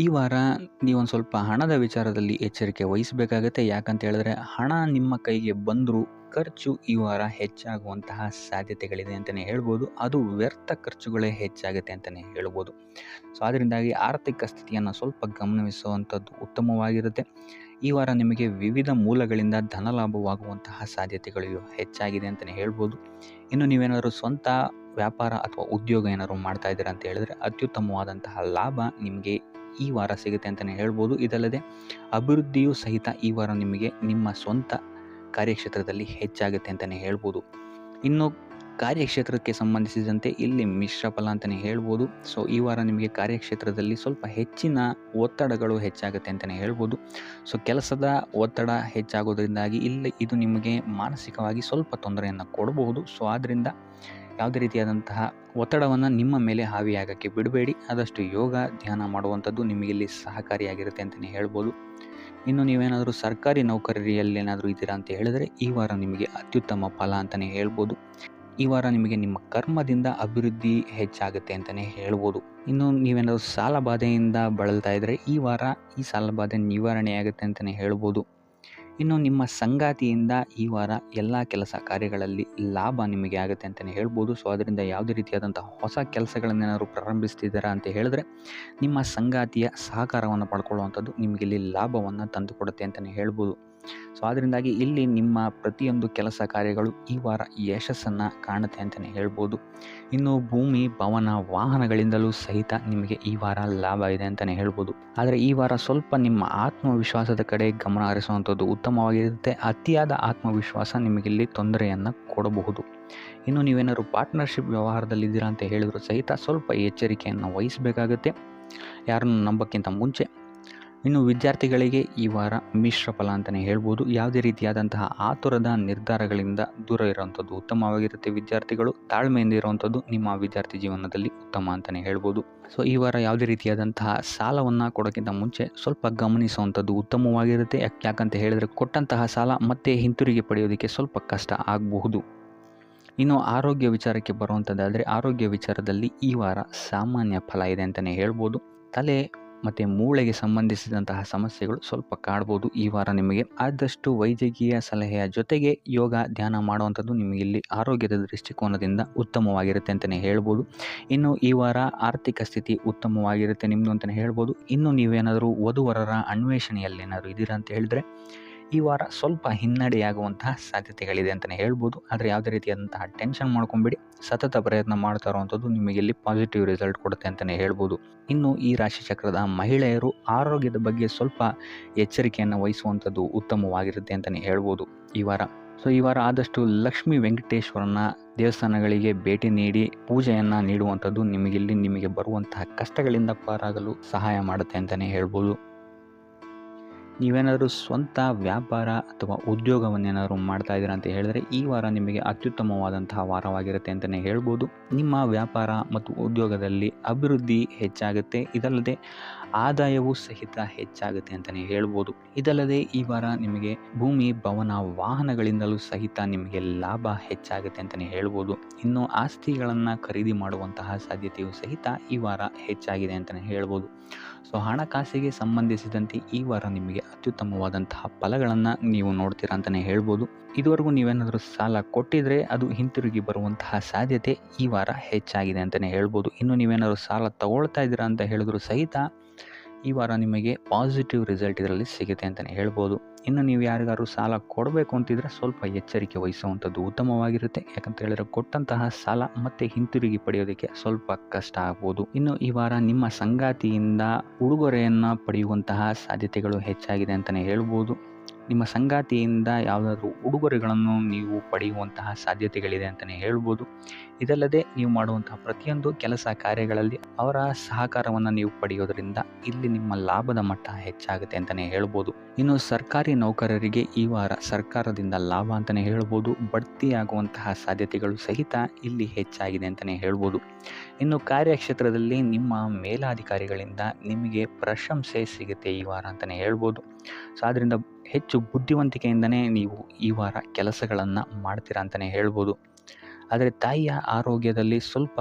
ಈ ವಾರ ನೀವೊಂದು ಸ್ವಲ್ಪ ಹಣದ ವಿಚಾರದಲ್ಲಿ ಎಚ್ಚರಿಕೆ ವಹಿಸಬೇಕಾಗತ್ತೆ. ಯಾಕಂತ ಹೇಳಿದ್ರೆ ಹಣ ನಿಮ್ಮ ಕೈಗೆ ಬಂದರೂ ಖರ್ಚು ಈ ವಾರ ಹೆಚ್ಚಾಗುವಂತಹ ಸಾಧ್ಯತೆಗಳಿದೆ ಅಂತಲೇ ಹೇಳ್ಬೋದು. ಅದು ವ್ಯರ್ಥ ಖರ್ಚುಗಳೇ ಹೆಚ್ಚಾಗುತ್ತೆ ಅಂತಲೇ ಹೇಳ್ಬೋದು. ಸೊ ಅದರಿಂದಾಗಿ ಆರ್ಥಿಕ ಸ್ಥಿತಿಯನ್ನು ಸ್ವಲ್ಪ ಗಮನಿಸುವಂಥದ್ದು ಉತ್ತಮವಾಗಿರುತ್ತೆ. ಈ ವಾರ ನಿಮಗೆ ವಿವಿಧ ಮೂಲಗಳಿಂದ ಧನಲಾಭವಾಗುವಂತಹ ಸಾಧ್ಯತೆಗಳು ಹೆಚ್ಚಾಗಿದೆ ಅಂತಲೇ ಹೇಳ್ಬೋದು. ಇನ್ನು ನೀವೇನಾದರೂ ಸ್ವಂತ ವ್ಯಾಪಾರ ಅಥವಾ ಉದ್ಯೋಗ ಏನಾದರೂ ಮಾಡ್ತಾ ಇದ್ದೀರಾ ಅಂತ ಹೇಳಿದ್ರೆ ಅತ್ಯುತ್ತಮವಾದಂತಹ ಲಾಭ ನಿಮಗೆ ಈ ವಾರ ಸಿಗುತ್ತೆ ಅಂತಲೇ ಹೇಳ್ಬೋದು. ಇದಲ್ಲದೆ ಅಭಿವೃದ್ಧಿಯೂ ಸಹಿತ ಈ ವಾರ ನಿಮಗೆ ನಿಮ್ಮ ಸ್ವಂತ ಕಾರ್ಯಕ್ಷೇತ್ರದಲ್ಲಿ ಹೆಚ್ಚಾಗುತ್ತೆ ಅಂತಲೇ ಹೇಳ್ಬೋದು. ಇನ್ನು ಕಾರ್ಯಕ್ಷೇತ್ರಕ್ಕೆ ಸಂಬಂಧಿಸಿದಂತೆ ಇಲ್ಲಿ ಮಿಶ್ರ ಫಲ ಅಂತಲೇ ಹೇಳ್ಬೋದು. ಸೊ ಈ ವಾರ ನಿಮಗೆ ಕಾರ್ಯಕ್ಷೇತ್ರದಲ್ಲಿ ಸ್ವಲ್ಪ ಹೆಚ್ಚಿನ ಒತ್ತಡಗಳು ಹೆಚ್ಚಾಗುತ್ತೆ ಅಂತಲೇ ಹೇಳ್ಬೋದು. ಸೊ ಕೆಲಸದ ಒತ್ತಡ ಹೆಚ್ಚಾಗೋದ್ರಿಂದಾಗಿ ಇದು ನಿಮಗೆ ಮಾನಸಿಕವಾಗಿ ಸ್ವಲ್ಪ ತೊಂದರೆಯನ್ನು ಕೊಡಬಹುದು. ಸೊ ಆದ್ದರಿಂದ ಯಾವುದೇ ರೀತಿಯಾದಂತಹ ಒತ್ತಡವನ್ನು ನಿಮ್ಮ ಮೇಲೆ ಹಾವಿಯಾಗಕ್ಕೆ ಬಿಡಬೇಡಿ. ಆದಷ್ಟು ಯೋಗ ಧ್ಯಾನ ಮಾಡುವಂಥದ್ದು ನಿಮಗಿಲ್ಲಿ ಸಹಕಾರಿಯಾಗಿರುತ್ತೆ ಅಂತಲೇ ಹೇಳ್ಬೋದು. ಇನ್ನು ನೀವೇನಾದರೂ ಸರ್ಕಾರಿ ನೌಕರಿಯಲ್ಲೇನಾದರೂ ಇದ್ದೀರಾ ಅಂತ ಹೇಳಿದರೆ ಈ ವಾರ ನಿಮಗೆ ಅತ್ಯುತ್ತಮ ಫಲ ಅಂತಲೇ ಹೇಳ್ಬೋದು. ಈ ವಾರ ನಿಮಗೆ ನಿಮ್ಮ ಕರ್ಮದಿಂದ ಅಭಿವೃದ್ಧಿ ಹೆಚ್ಚಾಗುತ್ತೆ ಅಂತಲೇ ಹೇಳ್ಬೋದು. ಇನ್ನು ನೀವೇನಾದರೂ ಸಾಲ ಬಾಧೆಯಿಂದ ಬಳಲ್ತಾ ಇದ್ದರೆ ಈ ವಾರ ಈ ಸಾಲ ಬಾಧೆ ನಿವಾರಣೆಯಾಗುತ್ತೆ ಅಂತಲೇ ಹೇಳ್ಬೋದು. ಇನ್ನು ನಿಮ್ಮ ಸಂಗಾತಿಯಿಂದ ಈ ವಾರ ಎಲ್ಲ ಕೆಲಸ ಕಾರ್ಯಗಳಲ್ಲಿ ಲಾಭ ನಿಮಗೆ ಆಗುತ್ತೆ ಅಂತಲೇ ಹೇಳ್ಬೋದು. ಸೊ ಅದರಿಂದ ಯಾವುದೇ ರೀತಿಯಾದಂಥ ಹೊಸ ಕೆಲಸಗಳನ್ನೇನಾದ್ರು ಪ್ರಾರಂಭಿಸ್ತಿದ್ದೀರಾ ಅಂತ ಹೇಳಿದ್ರೆ ನಿಮ್ಮ ಸಂಗಾತಿಯ ಸಹಕಾರವನ್ನು ಪಡ್ಕೊಳ್ಳುವಂಥದ್ದು ನಿಮಗಿಲ್ಲಿ ಲಾಭವನ್ನು ತಂದುಕೊಡುತ್ತೆ ಅಂತಲೇ ಹೇಳ್ಬೋದು. ಸೊ ಅದರಿಂದಾಗಿ ಇಲ್ಲಿ ನಿಮ್ಮ ಪ್ರತಿಯೊಂದು ಕೆಲಸ ಕಾರ್ಯಗಳು ಈ ವಾರ ಯಶಸ್ಸನ್ನು ಕಾಣುತ್ತೆ ಅಂತಲೇ ಹೇಳ್ಬೋದು. ಇನ್ನು ಭೂಮಿ ಭವನ ವಾಹನಗಳಿಂದಲೂ ಸಹಿತ ನಿಮಗೆ ಈ ವಾರ ಲಾಭ ಇದೆ ಅಂತಲೇ ಹೇಳ್ಬೋದು. ಆದರೆ ಈ ವಾರ ಸ್ವಲ್ಪ ನಿಮ್ಮ ಆತ್ಮವಿಶ್ವಾಸದ ಕಡೆ ಗಮನ ಹರಿಸುವಂಥದ್ದು ಉತ್ತಮವಾಗಿರುತ್ತೆ. ಅತಿಯಾದ ಆತ್ಮವಿಶ್ವಾಸ ನಿಮಗಿಲ್ಲಿ ತೊಂದರೆಯನ್ನು ಕೊಡಬಹುದು. ಇನ್ನು ನೀವೇನಾದ್ರು ಪಾರ್ಟ್ನರ್ಶಿಪ್ ವ್ಯವಹಾರದಲ್ಲಿದ್ದೀರಾ ಅಂತ ಹೇಳಿದ್ರು ಸಹಿತ ಸ್ವಲ್ಪ ಎಚ್ಚರಿಕೆಯನ್ನು ವಹಿಸಬೇಕಾಗುತ್ತೆ ಯಾರನ್ನು ನಂಬೋಕ್ಕಿಂತ ಮುಂಚೆ. ಇನ್ನು ವಿದ್ಯಾರ್ಥಿಗಳಿಗೆ ಈ ವಾರ ಮಿಶ್ರ ಫಲ ಅಂತಲೇ ಹೇಳ್ಬೋದು. ಯಾವುದೇ ರೀತಿಯಾದಂತಹ ಆತುರದ ನಿರ್ಧಾರಗಳಿಂದ ದೂರ ಇರುವಂಥದ್ದು ಉತ್ತಮವಾಗಿರುತ್ತೆ. ವಿದ್ಯಾರ್ಥಿಗಳು ತಾಳ್ಮೆಯಿಂದ ಇರುವಂಥದ್ದು ನಿಮ್ಮ ವಿದ್ಯಾರ್ಥಿ ಜೀವನದಲ್ಲಿ ಉತ್ತಮ ಅಂತಲೇ ಹೇಳ್ಬೋದು. ಸೊ ಈ ವಾರ ಯಾವುದೇ ರೀತಿಯಾದಂತಹ ಸಾಲವನ್ನು ಕೊಡೋಕ್ಕಿಂತ ಮುಂಚೆ ಸ್ವಲ್ಪ ಗಮನಿಸುವಂಥದ್ದು ಉತ್ತಮವಾಗಿರುತ್ತೆ. ಯಾಕಂತ ಹೇಳಿದರೆ ಕೊಟ್ಟಂತಹ ಸಾಲ ಮತ್ತೆ ಹಿಂತಿರುಗಿ ಪಡೆಯೋದಕ್ಕೆ ಸ್ವಲ್ಪ ಕಷ್ಟ ಆಗಬಹುದು. ಇನ್ನು ಆರೋಗ್ಯ ವಿಚಾರಕ್ಕೆ ಬರುವಂಥದ್ದಾದರೆ ಆರೋಗ್ಯ ವಿಚಾರದಲ್ಲಿ ಈ ವಾರ ಸಾಮಾನ್ಯ ಫಲ ಇದೆ ಅಂತಲೇ ಹೇಳ್ಬೋದು. ತಲೆ ಮತ್ತು ಮೂಳೆಗೆ ಸಂಬಂಧಿಸಿದಂತಹ ಸಮಸ್ಯೆಗಳು ಸ್ವಲ್ಪ ಕಾಡ್ಬೋದು ಈ ವಾರ ನಿಮಗೆ. ಆದಷ್ಟು ವೈದ್ಯಕೀಯ ಸಲಹೆಯ ಜೊತೆಗೆ ಯೋಗ ಧ್ಯಾನ ಮಾಡುವಂಥದ್ದು ನಿಮಗಿಲ್ಲಿ ಆರೋಗ್ಯದ ದೃಷ್ಟಿಕೋನದಿಂದ ಉತ್ತಮವಾಗಿರುತ್ತೆ ಅಂತಲೇ ಹೇಳ್ಬೋದು. ಇನ್ನು ಈ ವಾರ ಆರ್ಥಿಕ ಸ್ಥಿತಿ ಉತ್ತಮವಾಗಿರುತ್ತೆ ನಿಮ್ಮದು ಅಂತಲೇ ಹೇಳ್ಬೋದು. ಇನ್ನು ನೀವೇನಾದರೂ ವಧುವರರ ಅನ್ವೇಷಣೆಯಲ್ಲೇನಾದರೂ ಇದ್ದೀರಾ ಅಂತ ಹೇಳಿದ್ರೆ ಈ ವಾರ ಸ್ವಲ್ಪ ಹಿನ್ನಡೆಯಾಗುವಂತಹ ಸಾಧ್ಯತೆಗಳಿದೆ ಅಂತಲೇ ಹೇಳ್ಬೋದು. ಆದರೆ ಯಾವುದೇ ರೀತಿಯಾದಂತಹ ಟೆನ್ಷನ್ ಮಾಡ್ಕೊಂಬೇಡಿ. ಸತತ ಪ್ರಯತ್ನ ಮಾಡ್ತಾ ಇರುವಂಥದ್ದು ನಿಮಗೆ ಇಲ್ಲಿ ಪಾಸಿಟಿವ್ ರಿಸಲ್ಟ್ ಕೊಡುತ್ತೆ ಅಂತಲೇ ಹೇಳ್ಬೋದು. ಇನ್ನು ಈ ರಾಶಿ ಚಕ್ರದ ಮಹಿಳೆಯರು ಆರೋಗ್ಯದ ಬಗ್ಗೆ ಸ್ವಲ್ಪ ಎಚ್ಚರಿಕೆಯನ್ನು ವಹಿಸುವಂಥದ್ದು ಉತ್ತಮವಾಗಿರುತ್ತೆ ಅಂತಲೇ ಹೇಳ್ಬೋದು ಈ ವಾರ. ಸೊ ಈ ವಾರ ಆದಷ್ಟು ಲಕ್ಷ್ಮೀ ವೆಂಕಟೇಶ್ವರನ ದೇವಸ್ಥಾನಗಳಿಗೆ ಭೇಟಿ ನೀಡಿ ಪೂಜೆಯನ್ನು ನೀಡುವಂಥದ್ದು ನಿಮಗೆ ಬರುವಂತಹ ಕಷ್ಟಗಳಿಂದ ಪಾರಾಗಲು ಸಹಾಯ ಮಾಡುತ್ತೆ ಅಂತಲೇ ಹೇಳ್ಬೋದು. ನೀವೇನಾದರೂ ಸ್ವಂತ ವ್ಯಾಪಾರ ಅಥವಾ ಉದ್ಯೋಗವನ್ನೇನಾದರೂ ಮಾಡ್ತಾ ಇದ್ದೀರಾ ಅಂತ ಹೇಳಿದ್ರೆ ಈ ವಾರ ನಿಮಗೆ ಅತ್ಯುತ್ತಮವಾದಂತಹ ವಾರವಾಗಿರುತ್ತೆ ಅಂತಲೇ ಹೇಳ್ಬೋದು. ನಿಮ್ಮ ವ್ಯಾಪಾರ ಮತ್ತು ಉದ್ಯೋಗದಲ್ಲಿ ಅಭಿವೃದ್ಧಿ ಹೆಚ್ಚಾಗುತ್ತೆ. ಇದಲ್ಲದೆ ಆದಾಯವೂ ಸಹಿತ ಹೆಚ್ಚಾಗುತ್ತೆ ಅಂತಲೇ ಹೇಳ್ಬೋದು. ಇದಲ್ಲದೆ ಈ ವಾರ ನಿಮಗೆ ಭೂಮಿ ಭವನ ವಾಹನಗಳಿಂದಲೂ ಸಹಿತ ನಿಮಗೆ ಲಾಭ ಹೆಚ್ಚಾಗುತ್ತೆ ಅಂತಲೇ ಹೇಳ್ಬೋದು. ಇನ್ನು ಆಸ್ತಿಗಳನ್ನು ಖರೀದಿ ಮಾಡುವಂತಹ ಸಾಧ್ಯತೆಯೂ ಸಹಿತ ಈ ವಾರ ಹೆಚ್ಚಾಗಿದೆ ಅಂತಲೇ ಹೇಳ್ಬೋದು. ಸೊ ಹಣಕಾಸಿಗೆ ಸಂಬಂಧಿಸಿದಂತೆ ಈ ವಾರ ನಿಮಗೆ ಅತ್ಯುತ್ತಮವಾದಂತಹ ಫಲಗಳನ್ನು ನೀವು ನೋಡ್ತೀರಾ ಅಂತಲೇ ಹೇಳ್ಬೋದು. ಇದುವರೆಗೂ ನೀವೇನಾದರೂ ಸಾಲ ಕೊಟ್ಟಿದ್ರೆ ಅದು ಹಿಂತಿರುಗಿ ಬರುವಂತಹ ಸಾಧ್ಯತೆ ಈ ವಾರ ಹೆಚ್ಚಾಗಿದೆ ಅಂತಲೇ ಹೇಳ್ಬೋದು. ಇನ್ನು ನೀವೇನಾದರೂ ಸಾಲ ತಗೊಳ್ತಾ ಇದ್ದೀರಾ ಅಂತ ಹೇಳಿದ್ರು ಸಹಿತ ಈ ವಾರ ನಿಮಗೆ ಪಾಸಿಟಿವ್ ರಿಸಲ್ಟ್ ಇದರಲ್ಲಿ ಸಿಗುತ್ತೆ ಅಂತಲೇ ಹೇಳ್ಬೋದು. ಇನ್ನು ನೀವು ಯಾರಿಗಾದ್ರು ಸಾಲ ಕೊಡಬೇಕು ಅಂತಿದ್ರೆ ಸ್ವಲ್ಪ ಎಚ್ಚರಿಕೆ ವಹಿಸುವಂಥದ್ದು ಉತ್ತಮವಾಗಿರುತ್ತೆ. ಯಾಕಂತ ಹೇಳಿದ್ರೆ ಕೊಟ್ಟಂತಹ ಸಾಲ ಮತ್ತೆ ಹಿಂತಿರುಗಿ ಪಡೆಯೋದಕ್ಕೆ ಸ್ವಲ್ಪ ಕಷ್ಟ ಆಗ್ಬೋದು. ಇನ್ನು ಈ ವಾರ ನಿಮ್ಮ ಸಂಗಾತಿಯಿಂದ ಉಡುಗೊರೆಯನ್ನು ಪಡೆಯುವಂತಹ ಸಾಧ್ಯತೆಗಳು ಹೆಚ್ಚಾಗಿದೆ ಅಂತಲೇ ಹೇಳ್ಬೋದು. ನಿಮ್ಮ ಸಂಗಾತಿಯಿಂದ ಯಾವುದಾದ್ರೂ ಉಡುಗೊರೆಗಳನ್ನು ನೀವು ಪಡೆಯುವಂತಹ ಸಾಧ್ಯತೆಗಳಿದೆ ಅಂತಲೇ ಹೇಳ್ಬೋದು. ಇದಲ್ಲದೆ ನೀವು ಮಾಡುವಂತಹ ಪ್ರತಿಯೊಂದು ಕೆಲಸ ಕಾರ್ಯಗಳಲ್ಲಿ ಅವರ ಸಹಕಾರವನ್ನು ನೀವು ಪಡೆಯೋದ್ರಿಂದ ಇಲ್ಲಿ ನಿಮ್ಮ ಲಾಭದ ಮಟ್ಟ ಹೆಚ್ಚಾಗುತ್ತೆ ಅಂತಲೇ ಹೇಳ್ಬೋದು. ಇನ್ನು ಸರ್ಕಾರಿ ನೌಕರರಿಗೆ ಈ ವಾರ ಸರ್ಕಾರದಿಂದ ಲಾಭ ಅಂತಲೇ ಹೇಳ್ಬೋದು. ಬಡ್ತಿಯಾಗುವಂತಹ ಸಾಧ್ಯತೆಗಳು ಸಹಿತ ಇಲ್ಲಿ ಹೆಚ್ಚಾಗಿದೆ ಅಂತಲೇ ಹೇಳ್ಬೋದು. ಇನ್ನು ಕಾರ್ಯಕ್ಷೇತ್ರದಲ್ಲಿ ನಿಮ್ಮ ಮೇಲಾಧಿಕಾರಿಗಳಿಂದ ನಿಮಗೆ ಪ್ರಶಂಸೆ ಸಿಗುತ್ತೆ ಈ ವಾರ ಅಂತಲೇ ಹೇಳ್ಬೋದು. ಸೊ ಆದ್ದರಿಂದ ಹೆಚ್ಚು ಬುದ್ಧಿವಂತಿಕೆಯಿಂದನೇ ನೀವು ಈ ವಾರ ಕೆಲಸಗಳನ್ನು ಮಾಡ್ತೀರಾ ಅಂತಲೇ ಹೇಳ್ಬೋದು. ಆದರೆ ತಾಯಿಯ ಆರೋಗ್ಯದಲ್ಲಿ ಸ್ವಲ್ಪ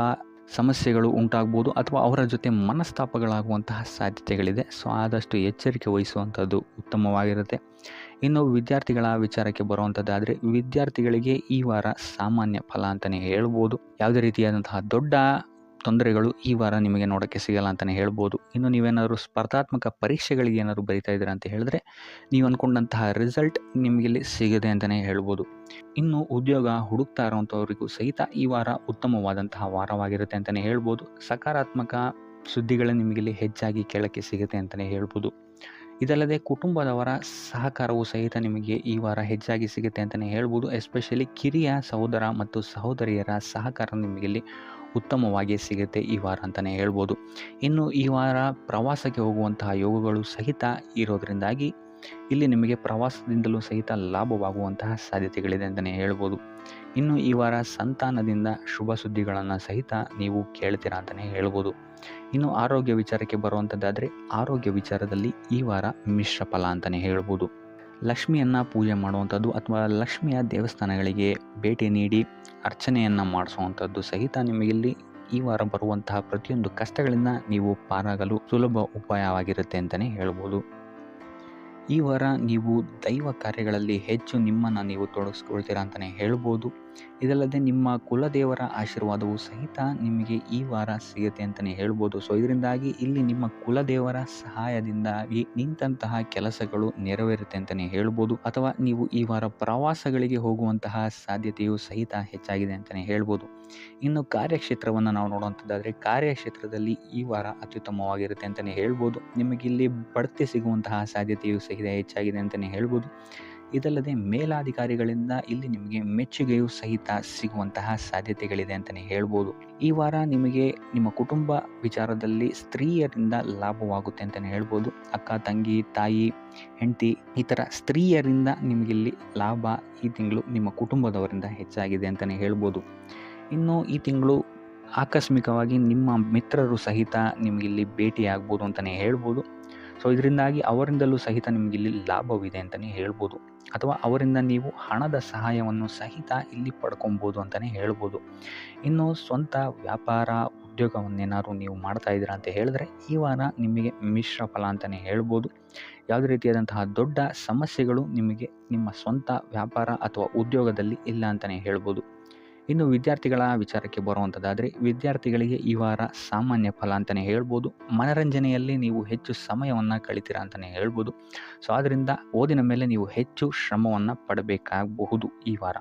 ಸಮಸ್ಯೆಗಳು ಉಂಟಾಗ್ಬೋದು ಅಥವಾ ಅವರ ಜೊತೆ ಮನಸ್ತಾಪಗಳಾಗುವಂತಹ ಸಾಧ್ಯತೆಗಳಿದೆ. ಸೊ ಆದಷ್ಟು ಎಚ್ಚರಿಕೆ ವಹಿಸುವಂಥದ್ದು ಉತ್ತಮವಾಗಿರುತ್ತೆ. ಇನ್ನು ವಿದ್ಯಾರ್ಥಿಗಳ ವಿಚಾರಕ್ಕೆ ಬರುವಂಥದ್ದಾದರೆ, ವಿದ್ಯಾರ್ಥಿಗಳಿಗೆ ಈ ವಾರ ಸಾಮಾನ್ಯ ಫಲ ಅಂತಲೇ ಹೇಳ್ಬೋದು. ಯಾವುದೇ ರೀತಿಯಾದಂತಹ ದೊಡ್ಡ ತೊಂದರೆಗಳು ಈ ವಾರ ನಿಮಗೆ ನೋಡೋಕ್ಕೆ ಸಿಗಲ್ಲ ಅಂತಲೇ ಹೇಳ್ಬೋದು. ಇನ್ನು ನೀವೇನಾದರೂ ಸ್ಪರ್ಧಾತ್ಮಕ ಪರೀಕ್ಷೆಗಳಿಗೆ ಏನಾದರೂ ಬರಿತಾ ಇದ್ದೀರಾ ಅಂತ ಹೇಳಿದ್ರೆ, ನೀವು ಅಂದ್ಕೊಂಡಂತಹ ರಿಸಲ್ಟ್ ನಿಮಗಿಲ್ಲಿ ಸಿಗದೆ ಅಂತಲೇ ಹೇಳ್ಬೋದು. ಇನ್ನು ಉದ್ಯೋಗ ಹುಡುಕ್ತಾ ಇರೋವಂಥವ್ರಿಗೂ ಸಹಿತ ಈ ವಾರ ಉತ್ತಮವಾದಂತಹ ವಾರವಾಗಿರುತ್ತೆ ಅಂತಲೇ ಹೇಳ್ಬೋದು. ಸಕಾರಾತ್ಮಕ ಸುದ್ದಿಗಳೇ ನಿಮಗಿಲ್ಲಿ ಹೆಚ್ಚಾಗಿ ಕೇಳೋಕ್ಕೆ ಸಿಗುತ್ತೆ ಅಂತಲೇ ಹೇಳ್ಬೋದು. ಇದಲ್ಲದೆ ಕುಟುಂಬದವರ ಸಹಕಾರವು ಸಹಿತ ನಿಮಗೆ ಈ ವಾರ ಹೆಚ್ಚಾಗಿ ಸಿಗುತ್ತೆ ಅಂತಲೇ ಹೇಳ್ಬೋದು. ಎಸ್ಪೆಷಲಿ ಕಿರಿಯ ಸಹೋದರ ಮತ್ತು ಸಹೋದರಿಯರ ಸಹಕಾರ ನಿಮಗಿಲ್ಲಿ ಉತ್ತಮವಾಗಿ ಸಿಗುತ್ತೆ ಈ ವಾರ ಅಂತಲೇ ಹೇಳ್ಬೋದು. ಇನ್ನು ಈ ವಾರ ಪ್ರವಾಸಕ್ಕೆ ಹೋಗುವಂತಹ ಯೋಗಗಳು ಸಹಿತ ಇರೋದರಿಂದಾಗಿ ಇಲ್ಲಿ ನಿಮಗೆ ಪ್ರವಾಸದಿಂದಲೂ ಸಹಿತ ಲಾಭವಾಗುವಂತಹ ಸಾಧ್ಯತೆಗಳಿದೆ ಅಂತಲೇ ಹೇಳ್ಬೋದು. ಇನ್ನು ಈ ವಾರ ಸಂತಾನದಿಂದ ಶುಭ ಸುದ್ದಿಗಳನ್ನು ಸಹಿತ ನೀವು ಕೇಳ್ತೀರಾ ಅಂತಲೇ ಹೇಳ್ಬೋದು. ಇನ್ನು ಆರೋಗ್ಯ ವಿಚಾರಕ್ಕೆ ಬರುವಂಥದ್ದಾದರೆ, ಆರೋಗ್ಯ ವಿಚಾರದಲ್ಲಿ ಈ ವಾರ ಮಿಶ್ರ ಫಲ ಅಂತಲೇ ಹೇಳ್ಬೋದು. ಲಕ್ಷ್ಮಿಯನ್ನು ಪೂಜೆ ಮಾಡುವಂಥದ್ದು ಅಥವಾ ಲಕ್ಷ್ಮಿಯ ದೇವಸ್ಥಾನಗಳಿಗೆ ಭೇಟಿ ನೀಡಿ ಅರ್ಚನೆಯನ್ನು ಮಾಡಿಸುವಂಥದ್ದು ಸಹಿತ ನಿಮಗಿಲ್ಲಿ ಈ ವಾರ ಬರುವಂತಹ ಪ್ರತಿಯೊಂದು ಕಷ್ಟಗಳಿಂದ ನೀವು ಪಾರಾಗಲು ಸುಲಭ ಉಪಾಯವಾಗಿರುತ್ತೆ ಅಂತಲೇ ಹೇಳ್ಬೋದು. ಈ ವಾರ ನೀವು ದೈವ ಕಾರ್ಯಗಳಲ್ಲಿ ಹೆಚ್ಚು ನಿಮ್ಮನ್ನು ನೀವು ತೊಡಗಿಸ್ಕೊಳ್ತೀರಾ ಅಂತಲೇ ಹೇಳ್ಬೋದು. ಇದಲ್ಲದೆ ನಿಮ್ಮ ಕುಲದೇವರ ಆಶೀರ್ವಾದವು ಸಹಿತ ನಿಮಗೆ ಈ ವಾರ ಸಿಗುತ್ತೆ ಅಂತಲೇ ಹೇಳ್ಬೋದು. ಸೊ ಇದರಿಂದಾಗಿ ಇಲ್ಲಿ ನಿಮ್ಮ ಕುಲದೇವರ ಸಹಾಯದಿಂದಾಗಿ ನಿಂತಹ ಕೆಲಸಗಳು ನೆರವೇರುತ್ತೆ ಅಂತಲೇ ಹೇಳ್ಬೋದು. ಅಥವಾ ನೀವು ಈ ವಾರ ಪ್ರವಾಸಗಳಿಗೆ ಹೋಗುವಂತಹ ಸಾಧ್ಯತೆಯು ಸಹಿತ ಹೆಚ್ಚಾಗಿದೆ ಅಂತಲೇ ಹೇಳ್ಬೋದು. ಇನ್ನು ಕಾರ್ಯಕ್ಷೇತ್ರವನ್ನು ನಾವು ನೋಡುವಂಥದ್ದಾದರೆ, ಕಾರ್ಯಕ್ಷೇತ್ರದಲ್ಲಿ ಈ ವಾರ ಅತ್ಯುತ್ತಮವಾಗಿರುತ್ತೆ ಅಂತಲೇ ಹೇಳ್ಬೋದು. ನಿಮಗಿಲ್ಲಿ ಬಡ್ತಿ ಸಿಗುವಂತಹ ಸಾಧ್ಯತೆಯು ಸಹಿತ ಹೆಚ್ಚಾಗಿದೆ ಅಂತಲೇ ಹೇಳ್ಬೋದು. ಇದಲ್ಲದೆ ಮೇಲಾಧಿಕಾರಿಗಳಿಂದ ಇಲ್ಲಿ ನಿಮಗೆ ಮೆಚ್ಚುಗೆಯೂ ಸಹಿತ ಸಿಗುವಂತಹ ಸಾಧ್ಯತೆಗಳಿದೆ ಅಂತಲೇ ಹೇಳ್ಬೋದು. ಈ ವಾರ ನಿಮಗೆ ನಿಮ್ಮ ಕುಟುಂಬ ವಿಚಾರದಲ್ಲಿ ಸ್ತ್ರೀಯರಿಂದ ಲಾಭವಾಗುತ್ತೆ ಅಂತಲೇ ಹೇಳ್ಬೋದು. ಅಕ್ಕ, ತಂಗಿ, ತಾಯಿ, ಹೆಂಡತಿ ಈ ಥರ ಸ್ತ್ರೀಯರಿಂದ ನಿಮಗಿಲ್ಲಿ ಲಾಭ ಈ ತಿಂಗಳು ನಿಮ್ಮ ಕುಟುಂಬದವರಿಂದ ಹೆಚ್ಚಾಗಿದೆ ಅಂತಲೇ ಹೇಳ್ಬೋದು. ಇನ್ನು ಈ ತಿಂಗಳು ಆಕಸ್ಮಿಕವಾಗಿ ನಿಮ್ಮ ಮಿತ್ರರು ಸಹಿತ ನಿಮಗಿಲ್ಲಿ ಭೇಟಿಯಾಗ್ಬೋದು ಅಂತಲೇ ಹೇಳ್ಬೋದು. ಸೊ ಇದರಿಂದಾಗಿ ಅವರಿಂದಲೂ ಸಹಿತ ನಿಮಗಿಲ್ಲಿ ಲಾಭವಿದೆ ಅಂತಲೇ ಹೇಳ್ಬೋದು. ಅಥವಾ ಅವರಿಂದ ನೀವು ಹಣದ ಸಹಾಯವನ್ನು ಸಹಿತ ಇಲ್ಲಿ ಪಡ್ಕೊಬೋದು ಅಂತಲೇ ಹೇಳ್ಬೋದು. ಇನ್ನು ಸ್ವಂತ ವ್ಯಾಪಾರ ಉದ್ಯೋಗವನ್ನೇನಾದ್ರು ನೀವು ಮಾಡ್ತಾ ಇದ್ದೀರಾ ಅಂತ ಹೇಳಿದ್ರೆ, ಈ ವಾರ ನಿಮಗೆ ಮಿಶ್ರ ಫಲ ಅಂತಲೇ ಹೇಳ್ಬೋದು. ಯಾವುದೇ ರೀತಿಯಾದಂತಹ ದೊಡ್ಡ ಸಮಸ್ಯೆಗಳು ನಿಮಗೆ ನಿಮ್ಮ ಸ್ವಂತ ವ್ಯಾಪಾರ ಅಥವಾ ಉದ್ಯೋಗದಲ್ಲಿ ಇಲ್ಲ ಅಂತಲೇ ಹೇಳ್ಬೋದು. ಇನ್ನು ವಿದ್ಯಾರ್ಥಿಗಳ ವಿಚಾರಕ್ಕೆ ಬರುವಂಥದ್ದಾದರೆ, ವಿದ್ಯಾರ್ಥಿಗಳಿಗೆ ಈ ವಾರ ಸಾಮಾನ್ಯ ಫಲ ಅಂತಲೇ ಹೇಳ್ಬೋದು. ಮನರಂಜನೆಯಲ್ಲಿ ನೀವು ಹೆಚ್ಚು ಸಮಯವನ್ನು ಕಳಿತೀರಾ ಅಂತಲೇ ಹೇಳ್ಬೋದು. ಸೊ ಆದ್ದರಿಂದ ಓದಿನ ಮೇಲೆ ನೀವು ಹೆಚ್ಚು ಶ್ರಮವನ್ನು ಪಡಬೇಕಾಗಬಹುದು ಈ ವಾರ.